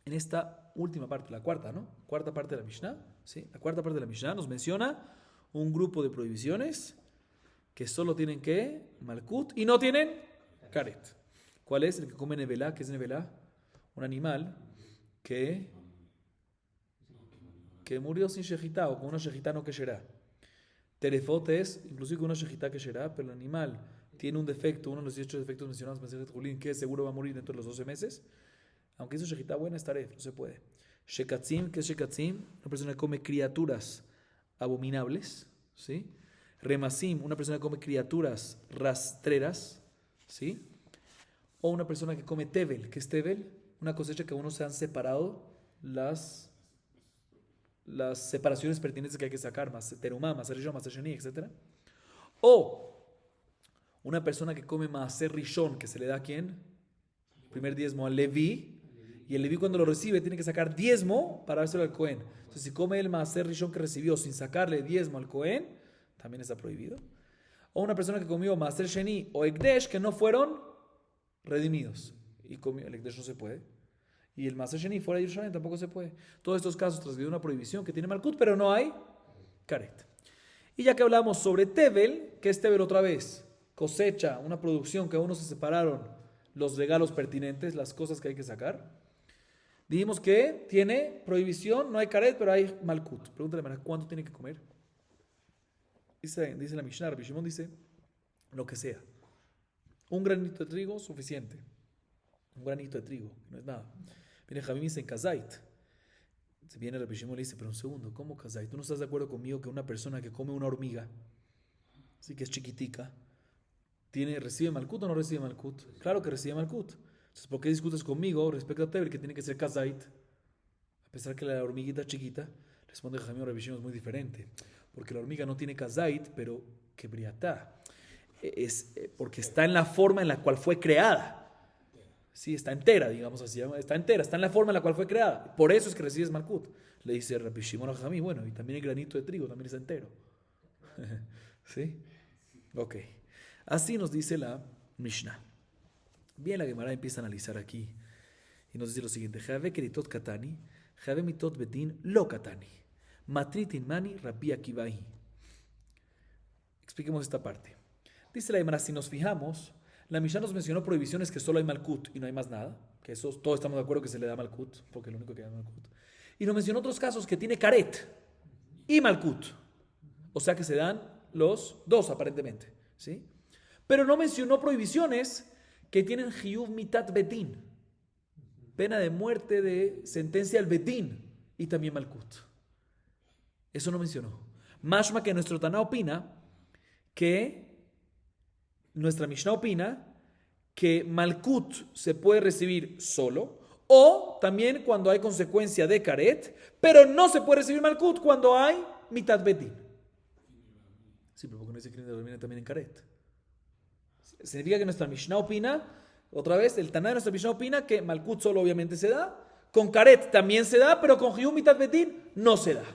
En esta última parte, la cuarta, ¿no? Cuarta parte de la Mishnah, ¿sí? La cuarta parte de la Mishnah nos menciona un grupo de prohibiciones que solo tienen que malkut y no tienen karet. ¿Cuál es? El que come nevelá. ¿Qué es nevelá? Un animal que murió sin shejitá o con una shejitá no kesherá. Terefot es, inclusive con una shejitá kesherá, pero el animal tiene un defecto, uno de los 18 defectos mencionados en Masechet Julín, que seguro va a morir dentro de los 12 meses. Aunque hizo shejitá buena, es taref, no se puede. Shekatzim, ¿qué es shekatzim? Una persona que come criaturas abominables, ¿sí? Remasim, una persona que come criaturas rastreras, ¿sí? O una persona que come tevel. ¿Qué es tevel? Una cosecha que aún no se han separado las separaciones pertinentes que hay que sacar, más terumá, más rishon, más sheni, etc. O una persona que come maaser rishon, que se le da a quién? Primer diezmo al Leví, y el Leví cuando lo recibe tiene que sacar diezmo para dárselo al Cohen. Entonces si come el maaser rishon que recibió sin sacarle diezmo al Cohen, también está prohibido. O una persona que comió maaser sheni o ekdesh que no fueron redimidos, y comió, el ekdesh no se puede. Y el maaser sheni fuera de Yerushalayim tampoco se puede. Todos estos casos transgredió una prohibición que tiene malkut, pero no hay karet. Y ya que hablamos sobre tevel, ¿qué es tevel otra vez? Cosecha, una producción que aún no se separaron los regalos pertinentes, las cosas que hay que sacar. Dijimos que tiene prohibición, no hay karet, pero hay malkut. Pregúntale, ¿cuánto tiene que comer? Dice la Mishnah, Rabbi Shimon dice, lo que sea. Un granito de trigo, suficiente. Un granito de trigo, no es nada. Viene Jamim y dice en kazait. Viene Rabbi Shimon y le dice, pero un segundo, ¿cómo kazait? ¿Tú no estás de acuerdo conmigo que una persona que come una hormiga, así que es chiquitica, recibe malkut o no recibe malkut? Claro que recibe malkut. Entonces, ¿por qué discutes conmigo respecto a Tevel que tiene que ser kazait? A pesar que la hormiguita chiquita, responde Jamim, Rabbi Shimon es muy diferente. Porque la hormiga no tiene kazait, pero que briatá. Es porque está en la forma en la cual fue creada. Sí, está entera, digamos así. Está entera, está en la forma en la cual fue creada. Por eso es que recibes malkut. Le dice Rabbi Shimon a Jamim, bueno, y también el granito de trigo también está entero. ¿Sí? Ok. Así nos dice la Mishnah. Bien, la Gemara empieza a analizar aquí y nos dice lo siguiente: Jave keritot katani, jave mitot bedin lo katani, matritin mani Rabbi Akivahi. Expliquemos esta parte. Dice la Gemara, si nos fijamos, la Mishnah nos mencionó prohibiciones que solo hay malkut y no hay más nada, que eso todos estamos de acuerdo que se le da malkut, porque es lo único que da malkut. Y nos mencionó otros casos que tiene karet y malkut, o sea que se dan los dos aparentemente, ¿sí? Pero no mencionó prohibiciones que tienen Hiyuv mitat betin, pena de muerte, de sentencia al betin, y también malkut. Eso no mencionó. Mashma que nuestro Taná opina que, nuestra Mishnah opina que malkut se puede recibir solo, o también cuando hay consecuencia de karet, pero no se puede recibir malkut cuando hay mitat betin. Sí, pero porque no dice que viene también en karet. Significa que nuestra Mishnah opina, otra vez, el Taná de nuestra Mishnah opina que malkut solo obviamente se da, con karet también se da, pero con Hiyuv mitat betin no se da.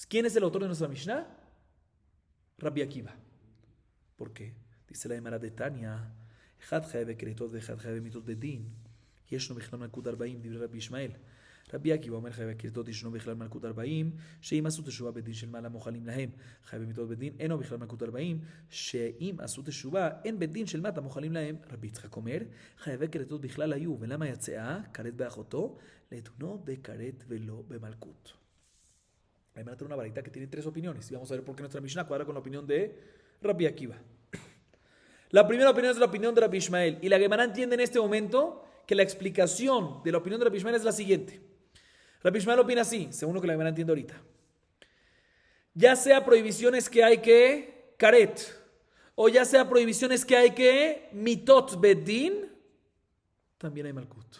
¿Quién es el autor de nuestra Mishnah? Rabbi Akiva. ¿Por qué? Dice la Gemara de Tania, אחד חייב כריתות ואחד חייב מיתות בדין. ישנו בכלל מלכות 40, דברי רבי ישמעאל. רבי עקיבא אומר חייב כריתות ישנו בכלל מלכות 40, שאם עשו תשובה בדין של מעלה מוחלים להם. חייב מיתות בדין אינו בכלל מלכות 40, שאם עשו תשובה אין בדין של מטה מוחלים להם. רבי יצחק אומר, חייבי כריתות בכלל היו, ולמה יצאה? כרת באחותו, לדונו בכרת ולא במלכות. Hay una varita que tiene tres opiniones y vamos a ver por qué nuestra Mishnah cuadra con la opinión de Rabbi Akiva. La primera opinión es la opinión de Rabbi Ishmael y la Gemara entiende en este momento que la explicación de la opinión de Rabbi Ishmael es la siguiente. Rabbi Ishmael opina así, según lo que la Gemara entiende ahorita. Ya sea prohibiciones que hay que karet, o ya sea prohibiciones que hay que mitot bedin, también hay malkut.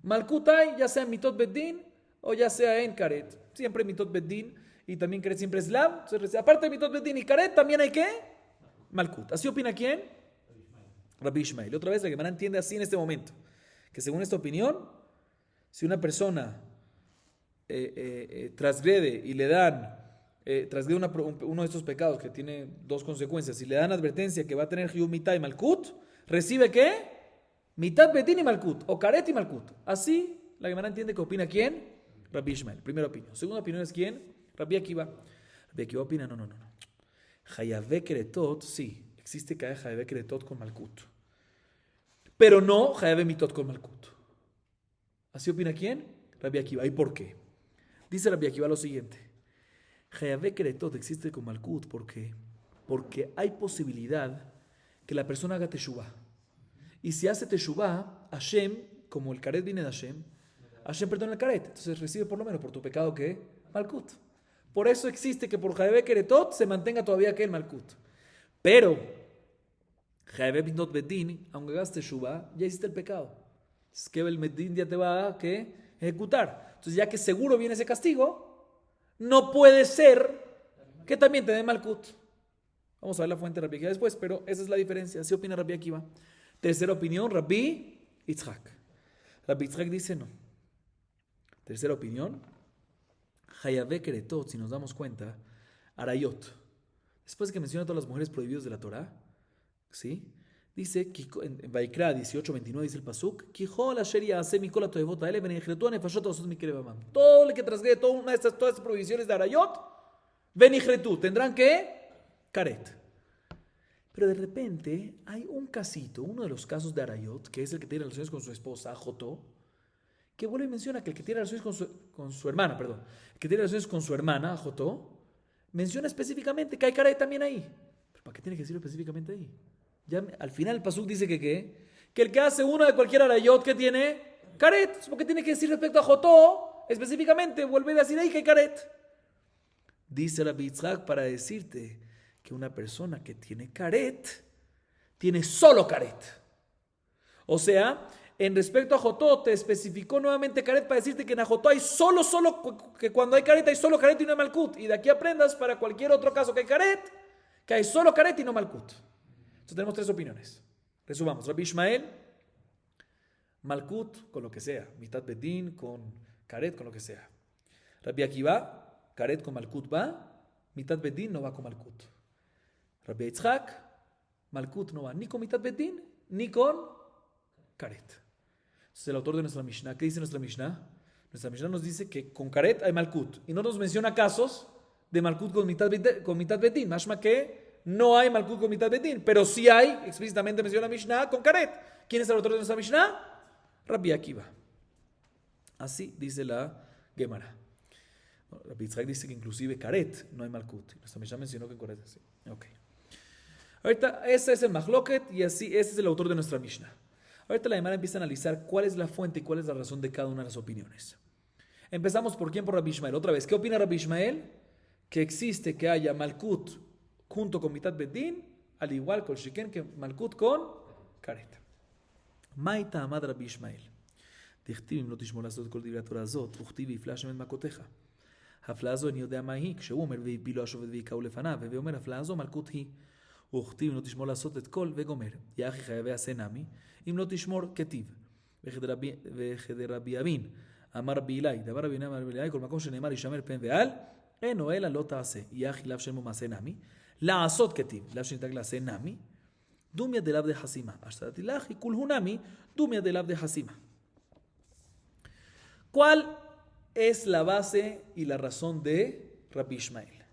Malkut hay, ya sea mitot bedin o ya sea en karet. Siempre mitot bedin y también karet siempre es lav. Aparte de mitot bedin y karet, también hay que malkut. ¿Así opina quién? Rabbi Ishmael. Y otra vez la Gemara entiende así en este momento, que según esta opinión, si una persona transgrede y le dan, transgrede uno de estos pecados que tiene dos consecuencias, y le dan advertencia que va a tener Hiyuv Mitad y Malkut, ¿recibe qué? Mitad Betin y Malkut, o Karet y Malkut. Así la Gemara entiende que opina ¿quién? Rabbi Ishmael, primera opinión. Segunda opinión es ¿quién? Rabbi Akiva. Rabbi Akiva opina, no. Hayave Keretot, sí, existe que haya Hayave Keretot con Malkut, pero no Hayave Mitot con Malkut. ¿Así opina quién? Rabbi Akiva. ¿Y por qué? Dice Rabbi Akiva lo siguiente: Hayave Keretot existe con Malkut porque hay posibilidad que la persona haga Teshuvah. Y si hace Teshuvah, Hashem, como el Karet viene de Hashem perdona el Karet. Entonces recibe por lo menos por tu pecado que Malkut. Por eso existe que por Hayave Keretot se mantenga todavía que el Malkut. Pero Hayave Mitot Bedin, aunque hagas Teshuvah, ya hiciste el pecado. Es que el Bedin ya te va a ejecutar. Entonces ya que seguro viene ese castigo, no puede ser que también te dé Malkut. Vamos a ver la fuente de Rabbi Akiva después, pero esa es la diferencia. Así opina Rabbi Akiva. Tercera opinión, Rabbi Yitzhak. Rabbi Yitzhak dice no. Tercera opinión, Hayave Keretot, si nos damos cuenta, Arayot. Después de que menciona a todas las mujeres prohibidas de la Torah, ¿sí? Dice, en Vaikra 18:29 dice el pasuk, todo el que transgrede todas estas prohibiciones de Arayot, Benihretu, tendrán que Karet. Pero de repente hay un casito, uno de los casos de Arayot, que es el que tiene relaciones con su esposa, Jotó, que vuelve y menciona que el que tiene relaciones con su hermana, el que tiene relaciones con su hermana, Jotó, menciona específicamente que hay Karet también ahí. ¿Pero para qué tiene que decirlo específicamente ahí? Ya, al final el pasuk dice que el que hace uno de cualquier Arayot que tiene Karet, porque tiene que decir respecto a Jotó, específicamente, vuelve a decir ahí que hay Karet. Dice Rabbi Yitzhak para decirte que una persona que tiene Karet, tiene solo Karet. O sea, en respecto a Jotó, te especificó nuevamente Karet para decirte que en Jotó hay solo, que cuando hay Karet hay solo Karet y no hay Malkut. Y de aquí aprendas para cualquier otro caso que hay Karet, que hay solo Karet y no Malkut. Entonces tenemos tres opiniones. Resumamos. Rabbi Ishmael, Malkut con lo que sea. Mitad Bedin con Karet con lo que sea. Rabbi Akiva, Karet con Malkut va. Mitad Bedin no va con Malkut. Rabbi Yitzhak, Malkut no va ni con Mitad Bedin ni con Karet. Es el autor de nuestra Mishnah. ¿Qué dice nuestra Mishnah? Nuestra Mishnah nos dice que con Karet hay Malkut. Y no nos menciona casos de Malkut con Mitad Bedin. Mashma que no hay Malkut con Mitad Bedin. Pero sí hay, explícitamente menciona la Mishnah, con Karet. ¿Quién es el autor de nuestra Mishnah? Rabbi Akiva. Así dice la Gemara. Rabbi Yitzhak dice que inclusive Karet no hay Malkut. Nuestra Mishnah mencionó que en Karet sí. Ok. Ahorita ese es el Mahloket y así ese es el autor de nuestra Mishnah. Ahorita la Gemara empieza a analizar cuál es la fuente y cuál es la razón de cada una de las opiniones. Empezamos por quién, por Rabbi Ishmael. Otra vez, ¿qué opina Rabbi Ishmael? Que existe que haya Malkut junto con Mitad Bedin, al igual con Shiken que Malkut con Karet. Maita amad Rabbi Ishmael. דכתיב אם לא תשמור לעשות כל דברי התורה הזאת, וכתיב ויפלא השם את מכותיך. הפלאה זו איני יודע מה היא, כשהוא אומר ויפילו השופט ויקראו לפניו, ואומר הפלאה זו מלכות היא. וכתיב אם לא תשמור לעשות את כל וגומר. יחי חייבי עשה נמי, אם לא תשמור כתיב. וכדרבי אבין, אמר רבי אלי, דבר רבי אלי, כל מקום שנאמר ישמר פן ועל, אינו אלא לא תעשה. יחי לאו שמו מעשה נמי, לעשות כתיב, לאו שניתק לעשה נמי, דומיה דלאו דחסימה. אשתתי לך, כולהו נמי, דומיה דלאו דחסימה. ¿Cuál es la base y la razón de Rabbi Ishmael?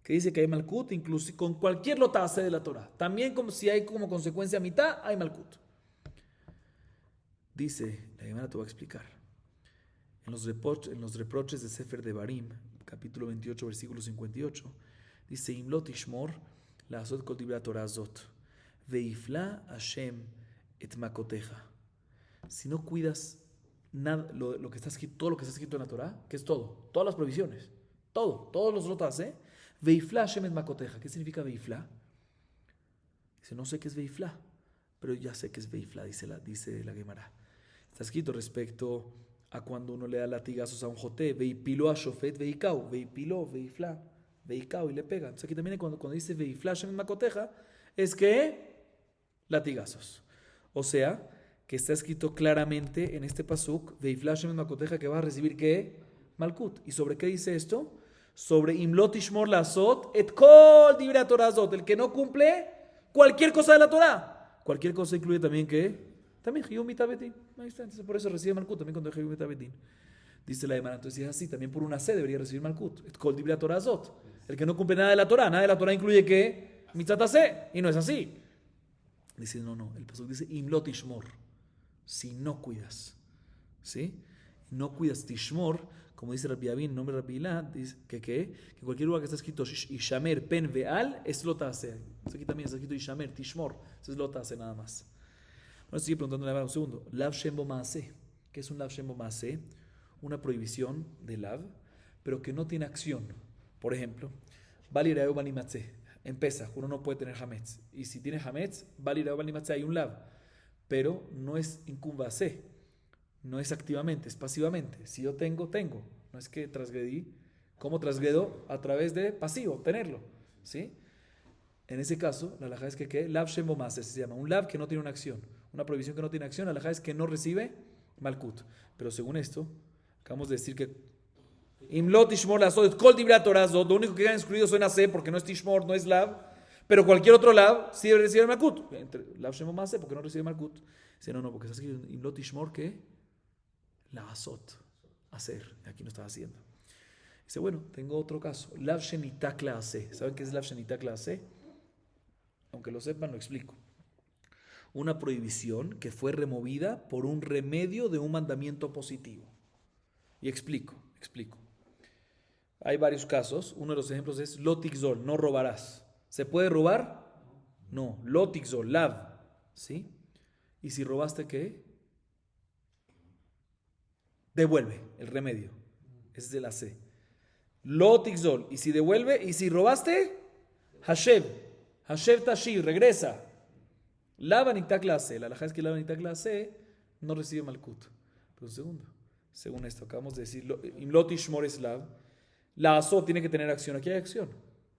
Que dice que hay Malkut, incluso con cualquier lotase de la Torah. También como si hay como consecuencia mitad, hay Malkut. Dice, la Gemara te voy a explicar. En los reproches de Sefer de Barim, capítulo 28, versículo 58, dice, Imlot Ishmor, la azot kol divrei Torah zot, veifla Hashem et makoteja. Si no cuidas nada, lo que está escrito, todo lo que está escrito en la Torah, que es todo, todas las provisiones, todos los lotas, Veifla Hashem et makoteja. ¿Qué significa Veifla? Dice, no sé qué es Veifla, pero ya sé qué es Veifla, dice la Gemara. Está escrito respecto a cuando uno le da latigazos a un joté, Veipilo a Shofet Veikau, Veipilo, Veifla, Veikau, y le pega. Entonces aquí también cuando dice Veifla Hashem et makoteja, es que latigazos. O sea, que está escrito claramente en este pasuk, Veifla Hashem et makoteja, que va a recibir ¿qué? Malkut. ¿Y sobre qué dice esto? Sobre Imlot Ishmor Lasot et Kol Dibra Torazot. El que no cumple cualquier cosa de la Torah. Cualquier cosa incluye también que también Hiyum Mitabetin. Ahí está. Entonces por eso recibe Malkut también cuando Hiyum Mitabetin. Dice la Gemara. Entonces si es así, también por una C debería recibir Malkut. Et Kol Dibra Torazot. El que no cumple nada de la Torah. Nada de la Torah incluye que Mitzat C. Y no es así. Dice, no. El pasuk dice Imlot Ishmor. Si no cuidas. ¿Sí? No cuidas Tishmor, como dice Rabbi Abin, nombre de Rabbi Ilá, dice que cualquier lugar que está escrito Ishamer, Pen, Veal, es Lotase. Aquí también está escrito Ishamer, Tishmor, eso es Lotase nada más. Bueno, sigue preguntándole a un segundo. Lav Shembo Maase. ¿Qué es un Lav Shembo Maase? Una prohibición de Lav, pero que no tiene acción. Por ejemplo, Balirao Banimatze. En Pesach, uno no puede tener Hametz. Y si tiene Hametz, Balirao Banimatze, hay un Lav. Pero no es Incumbase. No es activamente, es pasivamente. Si yo tengo. No es que transgredí. ¿Cómo transgredo? A través de pasivo, tenerlo. ¿Sí? En ese caso, la halajá es que Lav Shem Bo Maaseh se llama. Un Lav que no tiene una acción. Una prohibición que no tiene acción. La halajá es que no recibe Malkut. Pero según esto, acabamos de decir que Imlot Tishmor Lasot Kol Dibra Torazot. Lo único que queda excluido suena C porque no es Tishmor, no es Lav. Pero cualquier otro Lav sí debe recibir Malkut. Lav Shem Bo Maaseh porque no recibe Malkut. Dice, no, porque está escrito Imlot Tishmor que la azot, hacer. Aquí no estaba haciendo. Dice, bueno, tengo otro caso. Lav Shenitak la hace. ¿Saben qué es Lav Shenitak la hace? Aunque lo sepan, lo explico. Una prohibición que fue removida por un remedio de un mandamiento positivo. Y explico. Hay varios casos. Uno de los ejemplos es Lotixol, no robarás. ¿Se puede robar? No. Lotixol, Lav. ¿Sí? ¿Y si robaste qué? Devuelve el remedio. Ese es el AC. Lotixol. Y si devuelve, y si robaste, Hashev Tashir, regresa. Lavanitak la AC. La halajá es que Lavanitak la AC no recibe Malkut. Pero según esto, acabamos de decir, Imlot Ishmor es Lav. La Azot tiene que tener acción. Aquí hay acción.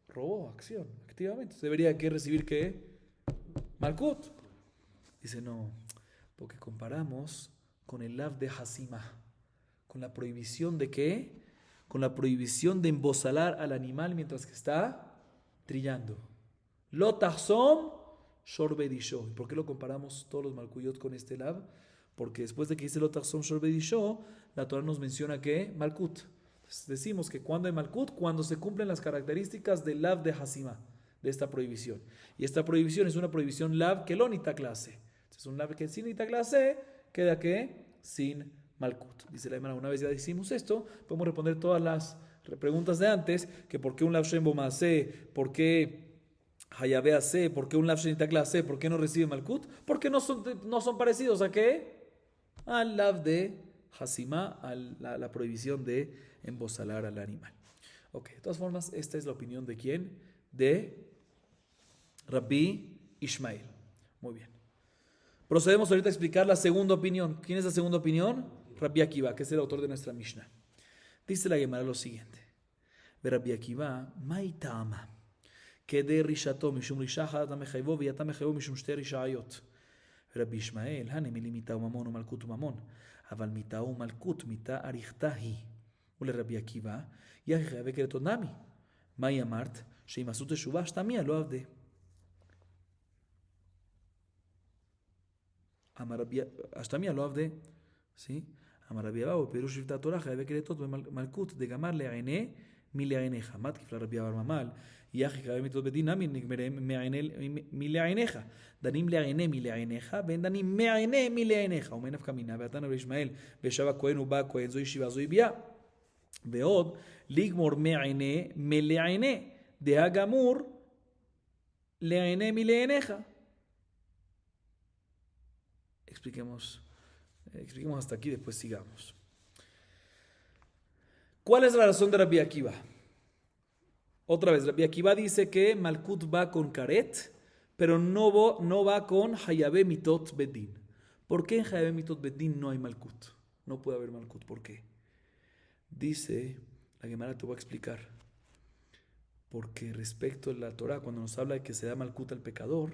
Robó, acción, activamente. Debería que recibir ¿qué? Malkut. Dice, no, porque comparamos con el Lav de Hasima. Con la prohibición de ¿qué? Con la prohibición de embosalar al animal mientras que está trillando. Lo tahsom shorbedisho. ¿Por qué lo comparamos todos los malkuyot con este Lav? Porque después de que dice lo tahsom shorbedisho, la Torah nos menciona que Malkut. Entonces decimos que cuando hay Malkut, cuando se cumplen las características del Lav de Hasima, de esta prohibición. Y esta prohibición es una prohibición Lav que lo nita clase. Es un Lav que sin nita clase queda ¿qué? Sin Malkut. Dice la hermana, una vez ya decimos esto, podemos responder todas las preguntas de antes, que por qué un Lav Shem Bo Maaseh, por qué Hayabe Aseh, por qué un Lav Shenitak la Aseh, por qué no recibe Malkut, porque no son parecidos a qué? Al Lav de Hasima, a la prohibición de embosalar al animal. Ok, de todas formas, esta es la opinión de ¿quién? De Rabbi Ishmael. Muy bien. Procedemos ahorita a explicar la segunda opinión. ¿Quién es la segunda opinión? Rabbi Akiva, que es el autor de nuestra Mishnah. Dice la Gemara lo siguiente. Ve Rabbi Akiva, mai ta'ama, que de rishato mishum rishaha adam mechayvo v'yata mechayvo mishum shte rishayot. Rabbi Ishmael, hane milim mitau mamon umalkut mamon, aval mitau malkut mita arichtahi. Ule Rabbi Akiva, yahi chayave keretot nami. Mai amart, sheim asut teshuvah shtamia lo avde. Amar Rabbi Ashtamia lo avde. ¿Sí? Amar Rabbi Abba, pero Shivta Torah, Jabe Keretot, Malkut, de Gamar Leaine, Mileaineja, Mat, Kifla Rabbi Abba Mamal, Yahi Jabe Mitot Bedin, Amin, Mileaineja, Danim Leaine, Mileaineja, Ben Danim Meaine, Mileaineja, Omenaf Kamina, Beatan Rabbi Ishmael, Beshava Kohen, Uba Kohen, Zoi Shiva, Zoi Bia, Beod, Ligmor Meaine, Meleaine, de Hagamur, Leaine, Mileaineja. Expliquemos hasta aquí, después sigamos. ¿Cuál es la razón de Rabbi Akiva? Otra vez, Rabbi Akiva dice que Malkut va con Karet, pero no va con Hayabe Mitot Bedin. ¿Por qué en Hayabe Mitot Bedin no hay Malkut? No puede haber Malkut. ¿Por qué? Dice, la Gemara te voy a explicar. Porque respecto a la Torah, cuando nos habla de que se da Malkut al pecador,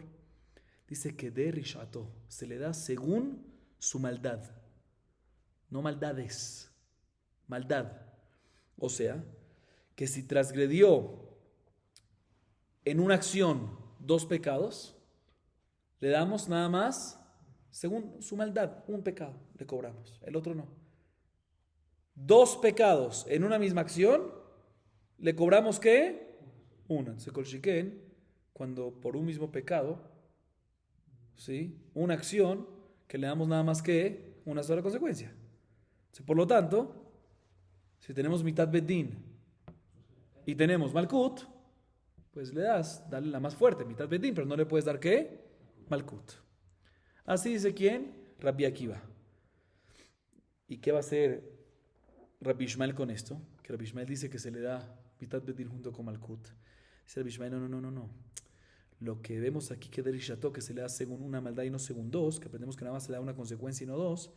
dice que de Rishato se le da según su maldad. No maldades, maldad. O sea, que si transgredió en una acción 2 pecados, le damos nada más, según su maldad, un pecado le cobramos, el otro no. 2 pecados en una misma acción, le cobramos ¿qué? Una. Se colchiquen cuando por un mismo pecado, ¿sí? Una acción que le damos nada más que una sola consecuencia. Por lo tanto, si tenemos mitad bedín y tenemos malkut, pues le das, dale la más fuerte, mitad bedín, pero no le puedes dar ¿qué? Malkut. Así dice ¿quién? Rabbi Akiva. ¿Y qué va a hacer Rabbi Ishmael con esto? Que Rabbi Ishmael dice que se le da mitad bedín junto con malkut. Dice Rabbi Ishmael, no. Lo que vemos aquí que Derishato, que se le da según una maldad y no según 2, que aprendemos que nada más se le da una consecuencia y no 2,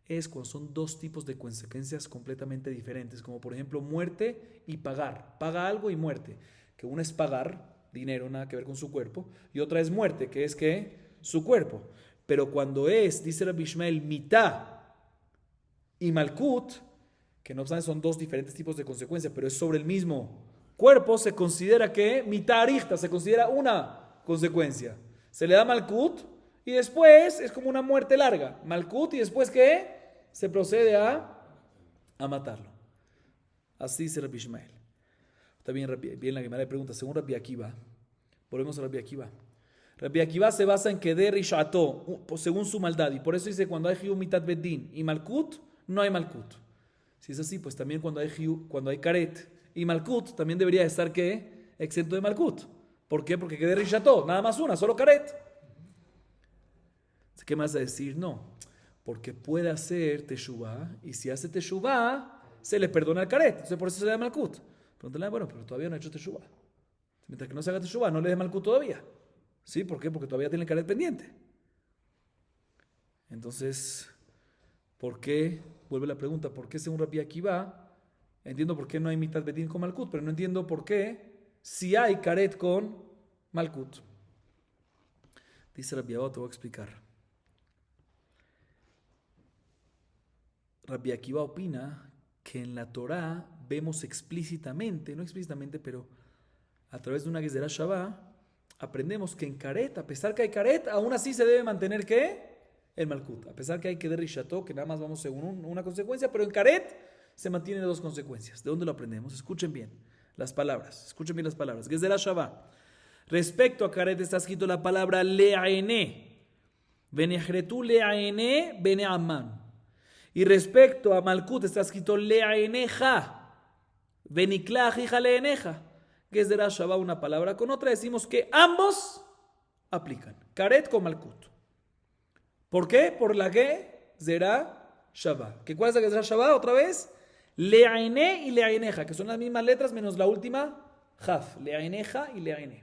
es cuando son 2 tipos de consecuencias completamente diferentes, como por ejemplo muerte y pagar. Paga algo y muerte, que una es pagar dinero, nada que ver con su cuerpo, y otra es muerte, que es que su cuerpo. Pero cuando es, dice Rabbi Ishmael, mitad y malkut, que no obstante son 2 diferentes tipos de consecuencias, pero es sobre el mismo cuerpo, se considera que mitad arichta, se considera una consecuencia. Se le da malkut y después es como una muerte larga. Malkut y después ¿qué? Se procede a matarlo. Así dice Rabbi Ishmael. También bien la Gemara le pregunta, según Rabbi Akiva, volvemos a Rabbi Akiva. Rabbi Akiva se basa en que de rishato, según su maldad, y por eso dice cuando hay hiu mitat bedin y malkut, no hay malkut. Si es así, pues también cuando hay karet y malkut, también debería estar ¿qué? Exento de malkut. ¿Por qué? Porque quedé rishato, nada más una, solo karet. ¿Qué me vas a decir? No, porque puede hacer teshuvah, y si hace teshuvah, se le perdona el karet. Entonces por eso se le da malkut. Pregúntale, bueno, pero todavía no ha hecho teshuvah. Mientras que no se haga teshuvah, no le dé malkut todavía. ¿Sí? ¿Por qué? Porque todavía tiene el karet pendiente. Entonces, ¿por qué? Vuelve la pregunta, ¿por qué según Rabbi Akiva? Entiendo por qué no hay mitad bedín con malkut, pero no entiendo por qué si hay karet con malkut. Dice Rabbi Abba, te voy a explicar. Rabbi Akiva opina que en la Torá vemos explícitamente, no explícitamente, pero a través de una Gezerá Shabá, aprendemos que en karet, a pesar que hay karet, aún así se debe mantener ¿qué? El malkut. A pesar que hay que de rishato, que nada más vamos según una consecuencia, pero en karet se mantienen 2 consecuencias. ¿De dónde lo aprendemos? Escuchen bien las palabras. Escuchen bien las palabras. Gezerá Shabá. Respecto a karet está escrito la palabra le'aene. Venehretu le'aene bene'aman. Y respecto a malkut está escrito le'aeneja. Veniklah hija le'eneja. Gezerá Shabá, una palabra con otra, decimos que ambos aplican. Karet con malkut. ¿Por qué? Por la que Zerá Shabá. ¿Qué cuál es la Gezerá Shabá? Otra vez. Le'aene y le'aeneja, que son las mismas letras menos la última Jaf. Le'aeneja y le'aene.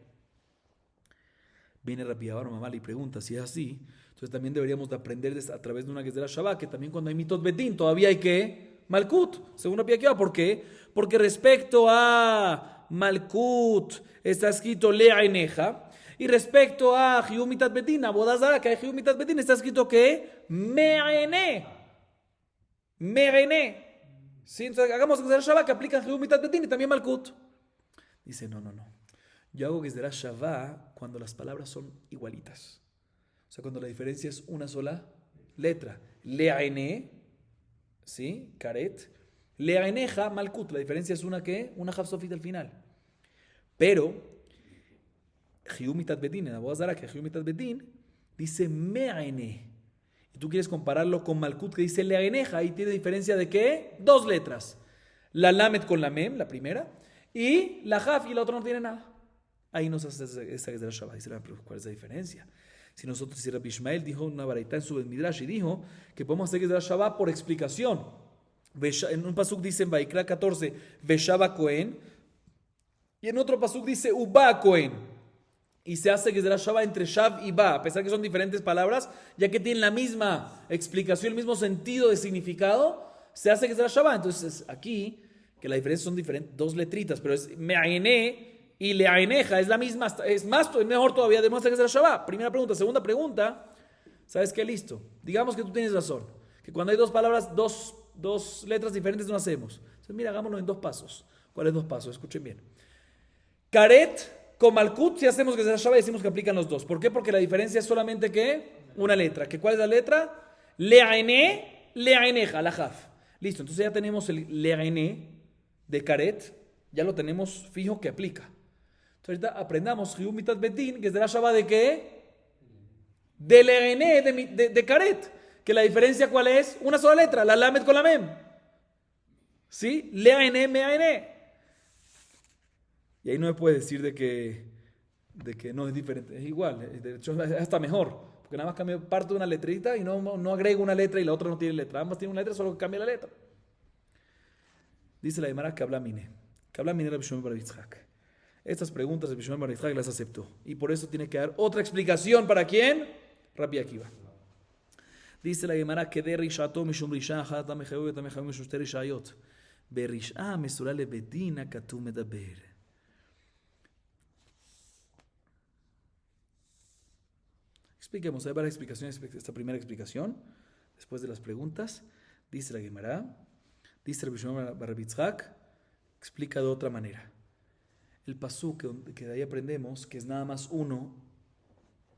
Viene Rabbi Abba mamá y pregunta si es así. Entonces también deberíamos de aprender a través de una Gezerá Shabá que también cuando hay mitot bedín todavía hay que malkut, según Rabbi Akiva. ¿Por qué? Porque respecto a malkut está escrito le'aeneja. Y respecto a hiu mitat bedín, a bodazara, que hay hiu mitat bedín, está escrito que me'aene. ¿Sí? Entonces hagamos Gezerá Shabá que aplican hiu mitat bedín y también malkut. Dice, no. Yo hago Gezerá Shabá cuando las palabras son igualitas. O sea, cuando la diferencia es una sola letra. Le'aene, ¿sí? Karet. Le'aeneja, malkut. La diferencia es una ¿qué? Una Jaf Sofit al final. Pero, hiu mitat bedín, en la Abodazara, que hiu mitat bedín, dice me'aene. Y tú quieres compararlo con malkut, que dice le'aeneja. Ahí tiene diferencia de ¿qué? 2 letras. La lamet con la mem, la primera. Y la Jaf y la otra no tiene nada. Ahí nos hace esta Gezerá Shabá. Dice, pero ¿cuál es la diferencia? Si nosotros, si Rabbi Ishmael dijo una baraita en su Midrash y dijo que podemos hacer Gezerá Shabá por explicación. En un pasuk dice en Vaikra 14, Veshaba Cohen, y en otro pasuk dice Uba Cohen. Y se hace Gezerá Shabá entre Shav y Ba, a pesar que son diferentes palabras, ya que tienen la misma explicación, el mismo sentido de significado, se hace Gezerá Shabá. Entonces aquí, que la diferencia son diferentes, 2 letritas, pero es Me'aene y le'aeneja, es la misma, es mejor todavía, demuestra que es el Shabbat. Primera pregunta. Segunda pregunta, ¿sabes qué? Listo. Digamos que tú tienes razón, que cuando hay 2 palabras, dos letras diferentes no hacemos. Entonces, mira, hagámoslo en 2 pasos. ¿Cuáles 2 pasos? Escuchen bien. Karet con Malkut, si hacemos que sea Shava, decimos que aplican los dos. ¿Por qué? Porque la diferencia es solamente que una letra. ¿Cuál es la letra? Le'aene, le'aeneja, la jaf. Listo, entonces ya tenemos el le'aene de Karet, ya lo tenemos fijo que aplica. Entonces ahorita aprendamos Hiu Mitat Bedin, que es de la Shava de qué? De le'aene de Karet. Que la diferencia ¿cuál es? Una sola letra, la lamed con la mem. ¿Sí? Le'aene, me'aene. Y ahí no me puede decir de que no es diferente. Es igual, de hecho es hasta mejor. Porque nada más cambio parte de una letrita y no agrego una letra y la otra no tiene letra. Ambas tienen una letra, solo que cambia la letra. Dice la Gemara que habla Mine Rabbi Shimon bar Yitzhak. Estas preguntas Rabbi Shimon bar Yitzhak las aceptó. Y por eso tiene que dar otra explicación. ¿Para quién? Rabbi Akiva. Dice la Gemara que de Rishato Mishum Risha Hata Mecheu Eta Mecheu Mishum Shte Rishayot Berisha Mesura Lebedina Katu Medaber. Expliquemos, hay varias explicaciones. Esta primera explicación, después de las preguntas, dice la Gemara, dice Rabbi Shimon bar Yitzhak, explica de otra manera. El pasuk que de ahí aprendemos, que es nada más uno,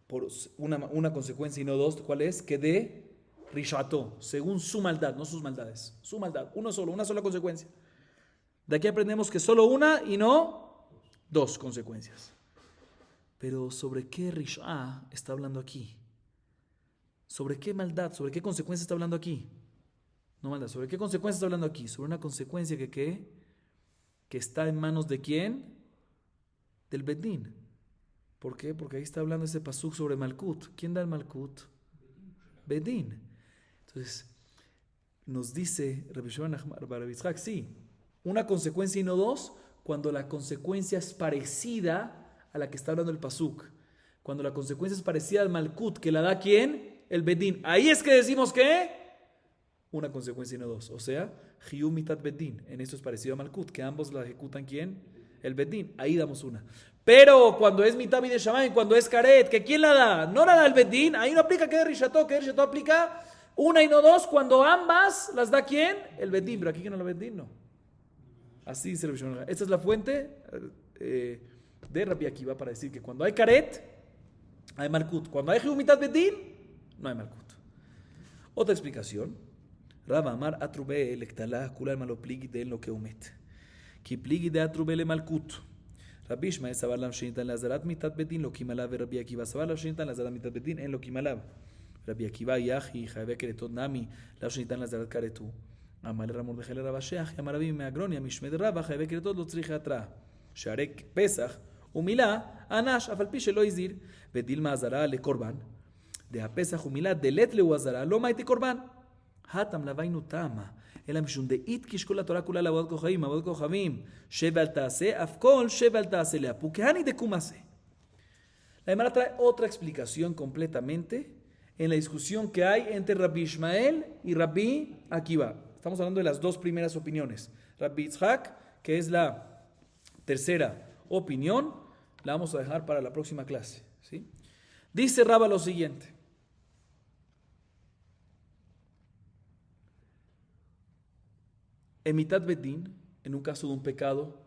por una consecuencia y no dos, ¿cuál es? Que de Rishato, según su maldad, no sus maldades, su maldad, uno solo, una sola consecuencia. De aquí aprendemos que solo una y no 2 consecuencias. Pero ¿sobre qué Rish'a está hablando aquí? ¿Sobre qué maldad? ¿Sobre qué consecuencia está hablando aquí? No maldad, ¿sobre qué consecuencia está hablando aquí? Sobre una consecuencia que está en manos de ¿quién? Del Bedín. ¿Por qué? Porque ahí está hablando ese pasuk sobre Malkut. ¿Quién da el Malkut? Bedín. Entonces, nos dice Rabbi Shimon bar Yitzhak, sí, una consecuencia y no 2, cuando la consecuencia es parecida a la que está hablando el pasuk. Cuando la consecuencia es parecida al Malkut, que la da ¿quién? El Bedín. Ahí es que decimos que una consecuencia y no 2. O sea, Hiu Mitat Bedín. En esto es parecido a Malkut, que ambos la ejecutan ¿quién? El Bedín. Ahí damos una. Pero cuando es Mitat de Shamayim, cuando es Karet, ¿que quién la da? No la da el Bedín. Ahí no aplica que de Rishato, que de Rishato aplica una y no 2. Cuando ambas las da ¿quién? El Bedín. Pero aquí que no la Bedín, no. Así dice el Bishon. Esta es la fuente de Rabbi Akiva para decir que cuando hay Karet, hay Malkut. Cuando hay Hiu Mitat Bedín, no hay Malkut. Otra explicación. Rab Amar Atrube Lektala Kular Malopligi de lo que umet. Ki pligi de Atrube le Malkut. Rabbi Ishmael Sabar Lam Shinitan Lazarat Mitat Bedín lo Kimalav. Rabbi Akiva Sabar Lam Shinitan Lazarat Mitat Bedín en lo Kimalav. Rabbi Akiva Yahi Jave Keretot Nami Lam Shinitan Lazarat Karetu. Amal Ramor de Gelera Basheach Yamarabi Meagronia Mishmed Rabba Jave Keretot lo Tzrich Atra. Sharek Pesach Umila Anash Afalpi Shelo Izir Bedilma Azara le Korban de Pesach Umila Delet le Azara lo Maiti Korban Hatam Lavainu Tama אלא משום דאית כשכל התורה כולה לעבוד כוכבים, עבוד כוכבים, שב אל תעשה, אף כל שב אל תעשה להפו, כהני דקומase. La Gemara trae otra explicación completamente en la discusión que hay entre Rabbi Ishmael y Rabbi Akiva. Estamos hablando de las 2 primeras opiniones. Rabbi Yitzhak, que es la tercera opinión, la vamos a dejar para la próxima clase, ¿sí? Dice Rabba lo siguiente. En Mitat Bedín, en un caso de un pecado,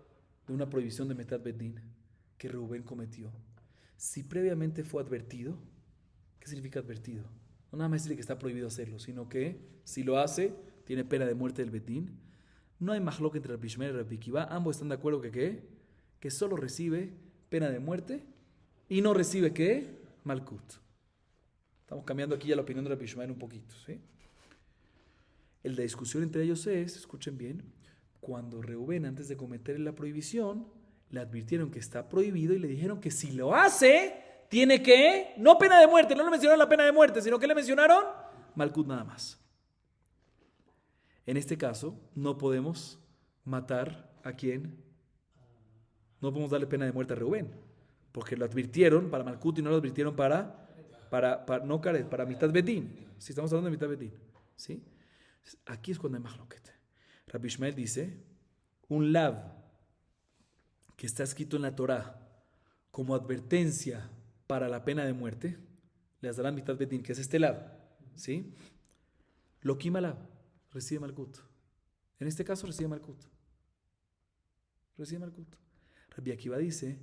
de una prohibición de Mitat Bedín que Reubén cometió, si previamente fue advertido, ¿qué significa advertido? No nada más decirle que está prohibido hacerlo, sino que si lo hace, tiene pena de muerte del Bedín. No hay mahlok entre Rabbi Ishmael y Rabbi Akiva, ambos están de acuerdo que solo recibe pena de muerte y no recibe ¿qué? Malkut. Estamos cambiando aquí ya la opinión de Rabbi Ishmael un poquito, ¿sí? El de discusión entre ellos es, escuchen bien, cuando Reubén antes de cometer la prohibición, le advirtieron que está prohibido y le dijeron que si lo hace, tiene que, no pena de muerte, no le mencionaron la pena de muerte, sino que le mencionaron Malkut nada más. En este caso, no podemos matar a quién, no podemos darle pena de muerte a Reubén, porque lo advirtieron para Malkut y no lo advirtieron para no Karet, para Mitat Bedín. Si estamos hablando de Mitat Bedín, ¿sí? Aquí es cuando hay mahloket. Rabbi Ishmael dice, un lav que está escrito en la Torah como advertencia para la pena de muerte, le darán Mitat Bedín, que es este lav, ¿sí? Lo quima lav, recibe malkut. En este caso recibe Malkut. Recibe Malkut. Rabbi Akiva dice,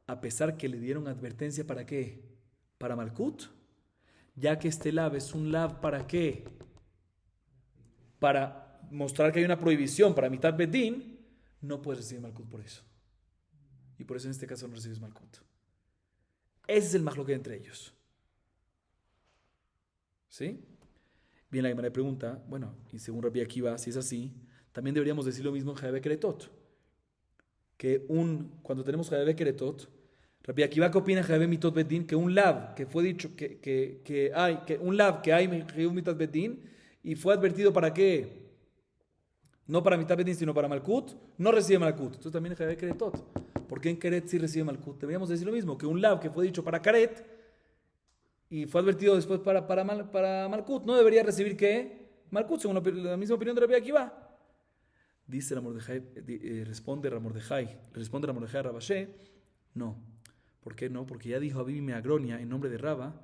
a pesar que le dieron advertencia, ¿para qué? Para Malkut, ya que este lav es un lav ¿para qué? Para mostrar que hay una prohibición para mitat bedín, no puedes recibir Malkut por eso. Y por eso en este caso no recibes Malkut. Ese es el mahloket entre ellos. ¿Sí? Bien, la Gemara pregunta, bueno, y según Rabbi Akiva, si es así, también deberíamos decir lo mismo en Hayabé Keretot. Que cuando tenemos Hayabé Keretot, Rabbi Akiva, ¿qué opina en Hayabé Mitot Bedín? Que un lav, que fue dicho un lav que hay en Mitot Bedín, y fue advertido para qué? No para Mitat Bedín, sino para Malkut, no recibe Malkut. Entonces también en Hayabé Keretot. ¿Por qué en Keret sí recibe Malkut? Deberíamos decir lo mismo, que un lav que fue dicho para Keret, y fue advertido después para Malkut, no debería recibir ¿qué? Malkut, según la misma opinión de Rabbi Akiva. Dice responde Ramordejai a Rabashé, no. ¿Por qué no? Porque ya dijo Abimi Meagronia en nombre de Raba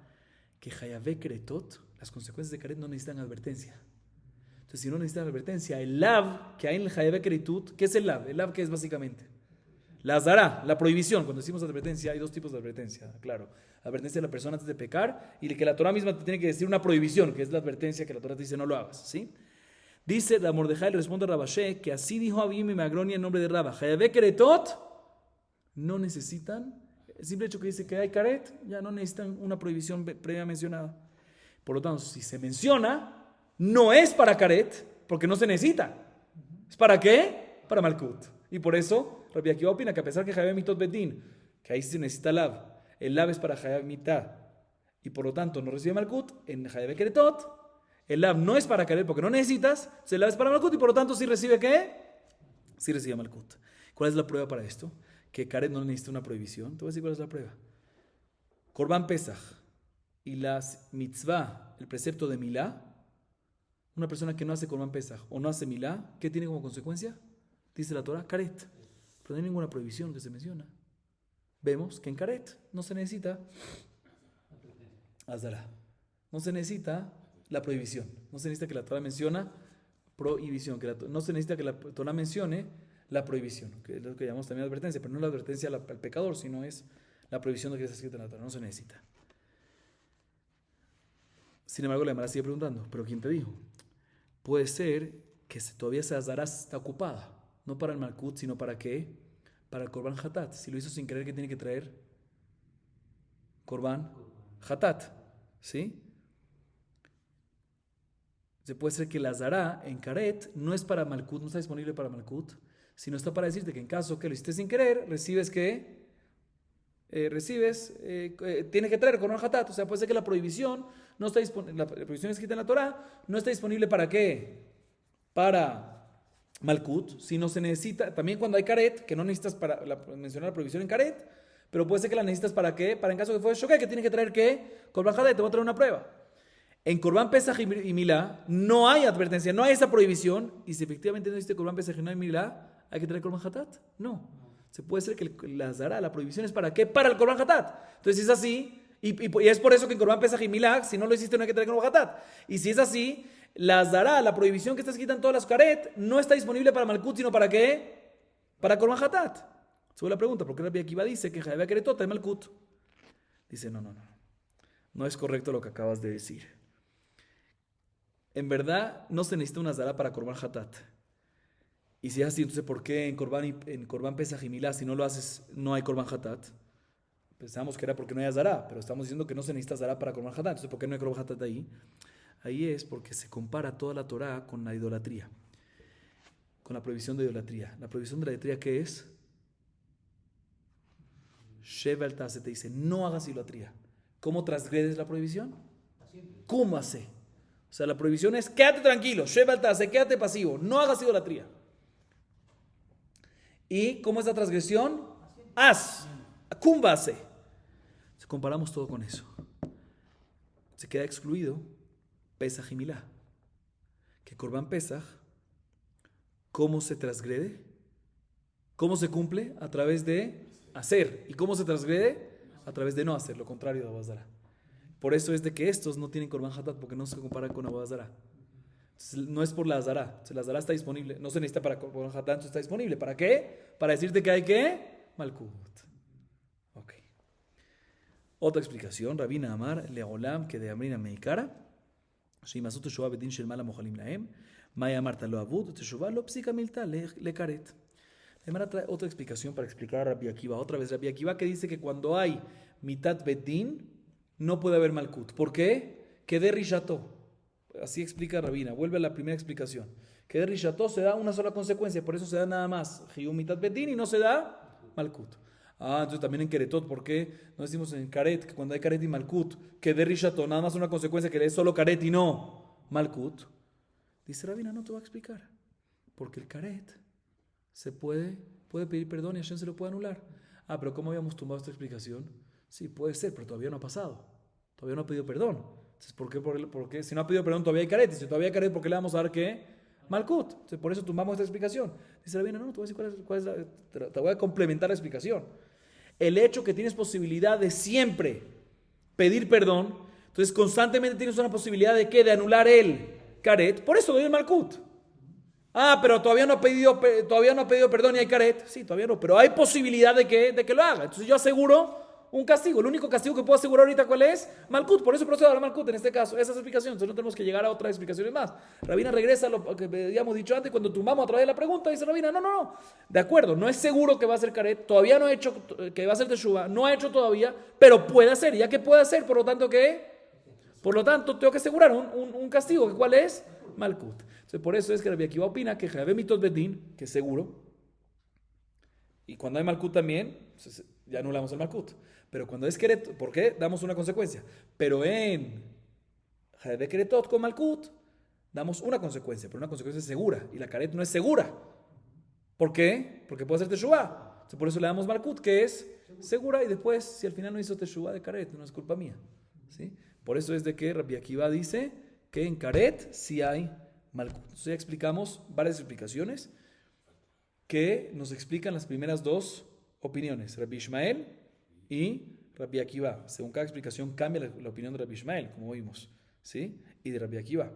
que Hayabé Keretot, las consecuencias de Keret no necesitan advertencia. Entonces, si no necesitan advertencia, el lav que hay en el Hayabé Keretut, ¿qué es el lav? El lav, ¿qué es básicamente? La azara, la prohibición. Cuando decimos advertencia, hay dos tipos de advertencia, claro. Advertencia de la persona antes de pecar y de que la Torah misma te tiene que decir una prohibición, que es la advertencia que la Torah te dice no lo hagas, ¿sí? Dice la Mordejai, le responde a Rabashé, que así dijo Abim y Magronia en nombre de Rabba. Hayabé Keretot no necesitan, el simple hecho que dice que hay karet, ya no necesitan una prohibición previa mencionada. Por lo tanto, si se menciona, no es para karet, porque no se necesita. ¿Es para qué? Para Malkut. Y por eso, Rabbi Akiva opina que a pesar que Hayabé Mitot Bedín, que ahí sí se necesita lav, el lav es para Hayabé Mitad, y por lo tanto no recibe Malkut, en Hayabé Keretot, el lav no es para Karet porque no necesitas, el lav es para Malkut y por lo tanto sí recibe ¿qué? Sí recibe Malkut. ¿Cuál es la prueba para esto? Que Karet no necesita una prohibición. Te voy a decir cuál es la prueba. Korban Pesach y las mitzvah, el precepto de Milá, una persona que no hace Korban Pesach o no hace Milá, ¿qué tiene como consecuencia? Dice la Torah, Karet. Pero no hay ninguna prohibición que se menciona. Vemos que en Karet no se necesita Azara. No se necesita la prohibición. No se necesita que la Torah menciona prohibición. No se necesita que la Torah mencione la prohibición, que es lo que llamamos también advertencia, pero no la advertencia al pecador, sino es la prohibición de que está escrita en la Torah. No se necesita. Sin embargo, la Gemara sigue preguntando, ¿pero quién te dijo? Puede ser que todavía esa Azara está ocupada, no para el Malkut, sino para ¿qué? Para el Korban Hatat. Si lo hizo sin querer, ¿qué tiene que traer? Korban Hatat. ¿Sí? Se puede ser que la Azara en Karet no es para Malkut, no está disponible para Malkut, sino está para decirte que en caso que lo hiciste sin querer, recibes que tiene que traer Korban Hatat. O sea, puede ser que la prohibición no está disponible, la prohibición escrita en la Torah no está disponible para ¿qué? Para Malkut, si no se necesita, también cuando hay Karet, que no necesitas para mencionar la prohibición en Karet, pero puede ser que la necesitas para ¿qué? Para en caso que fue Shokeh, que tiene que traer ¿qué? Korban Hatat. Te voy a traer una prueba. En Korban Pesach y Milá no hay advertencia, no hay esa prohibición, y si efectivamente no existe Korban Pesach y no hay Milá, ¿hay que traer Korban Hatat? No. Se puede ser que la Zara, la prohibición es ¿para qué? Para el Korban Hatat. Entonces, si es así, y es por eso que en Korban Pesach y Milá, si no lo hiciste, no hay que traer Korban Hatat. Y si es así, la Zara, la prohibición que está escrita en todas las Karet, no está disponible para Malkut, sino ¿para qué? Para Korban Hatat. Sube la pregunta, ¿por qué Rabbi Akiva dice que Hayabé Keretot es Malkut? Dice, no es correcto lo que acabas de decir. En verdad, no se necesita una Zara para Korban Hatat. Y si es así, entonces ¿por qué en Korban Pesach y Milá, si no lo haces, no hay Korban Hatat? Pensamos que era porque no hay Zara, pero estamos diciendo que no se necesita Zara para Korban Hatat. Entonces, ¿por qué no hay Korban Hatat ahí? Ahí es porque se compara toda la Torah con la idolatría, con la prohibición de idolatría. La prohibición de la idolatría, ¿qué es? Shevel Tase te dice, no hagas idolatría. ¿Cómo transgredes la prohibición? ¿Cómo hace? O sea, la prohibición es quédate tranquilo, Shevel Tase, quédate pasivo, no hagas idolatría. ¿Y cómo es la transgresión? Haz, kumbase. Si comparamos todo con eso, se queda excluido Pesach y Milá. Que Korban Pesach, ¿cómo se transgrede? ¿Cómo se cumple? A través de hacer. ¿Y cómo se transgrede? A través de no hacer, lo contrario de Abba Zara. Por eso es de que estos no tienen Korban Hatat, porque no se comparan con Abba Zara. No es por la Azara. La Azara está disponible. No se necesita para Korban Hatán, está disponible. ¿Para qué? Para decirte que hay que Malkut. Ok. Otra explicación. Rabina Amar, Leolam, que de Amrina Meikara. Shimasut Teshuvah Bedin Shel Mala Mojalim Laem. Maya Marta lo Abud, Teshuvah lo Psika Milta le Karet. Además trae otra explicación para explicar a Rabbi Akiva. Otra vez Rabbi Akiva que dice que cuando hay Mitat Bedin no puede haber Malkut. ¿Por qué? Que de Rishato. Así explica Rabina. Vuelve a la primera explicación. Que de Rishato se da una sola consecuencia. Por eso se da nada más Hiyum Mitat Bedin y no se da Malkut. Entonces también en Keretot. ¿Por qué no decimos en Karet que cuando hay Karet y Malkut que de Rishato nada más una consecuencia que es solo Karet y no Malkut? Dice Rabina, no te voy a explicar. Porque el Karet se puede pedir perdón y Hashem se lo puede anular. Pero ¿cómo habíamos tumbado esta explicación? Sí, puede ser, pero todavía no ha pasado. Todavía no ha pedido perdón. Entonces, ¿por qué? Si no ha pedido perdón, todavía hay Karet. Y si todavía hay Karet, ¿por qué le vamos a dar qué? Malkut. Entonces, por eso tumbamos esta explicación. Dice Rabina, no, te voy a decir cuál es te voy a complementar la explicación. El hecho que tienes posibilidad de siempre pedir perdón, entonces constantemente tienes una posibilidad de ¿qué? De anular el Karet. Por eso doy el Malkut. Pero todavía no ha pedido perdón y hay Karet. Sí, todavía no, pero hay posibilidad de que lo haga. Entonces yo aseguro un castigo. El único castigo que puedo asegurar ahorita, ¿cuál es? Malkut. Por eso procedo a la Malkut en este caso. Esa es la explicación. Entonces no tenemos que llegar a otras explicaciones más. Rabina regresa a lo que habíamos dicho antes. Cuando tumbamos a través de la pregunta, dice Rabina, no. De acuerdo, no es seguro que va a ser Karet. Todavía no ha hecho que va a ser Teshuvah. No ha hecho todavía, pero puede hacer. Ya que puede hacer, por lo tanto, ¿qué? Por lo tanto, tengo que asegurar un castigo. ¿Cuál es? Malkut. Entonces, por eso es que Rabbi Akiva opina que Javé Mitot Bedin, que es seguro, y cuando hay Malkut también, pues ya anulamos el Malkut. Pero cuando es Keret, ¿por qué? Damos una consecuencia. Pero en Javé Keretot con Malkut, damos una consecuencia, pero una consecuencia segura. Y la Karet no es segura. ¿Por qué? Porque puede ser Teshuvah. Entonces, por eso le damos Malkut, que es segura, y después, si al final no hizo Teshuvah de Karet, no es culpa mía. ¿Sí? Por eso es de que Rabbi Akiva dice que en Karet sí hay Malkut. Entonces ya explicamos varias explicaciones que nos explican las primeras dos opiniones, Rabbi Ishmael y Rabbi Akiva. Según cada explicación cambia la opinión de Rabbi Ishmael, como vimos, ¿sí? Y de Rabbi Akiva.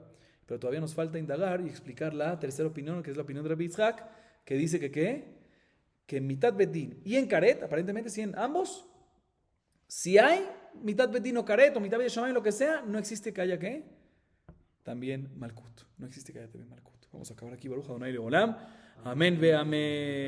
Pero todavía nos falta indagar y explicar la tercera opinión, que es la opinión de Rabbi Yitzhak, que dice que en Mitat Bedin y en Karet, aparentemente sí en ambos, si hay Mitat Bedin o Karet o Mitat Bedin Shamayim, lo que sea, no existe que haya ¿qué? También Malkut. No existe que haya también Malkut. Vamos a acabar aquí, Baruch Adonai Leolam. Amén ve amén.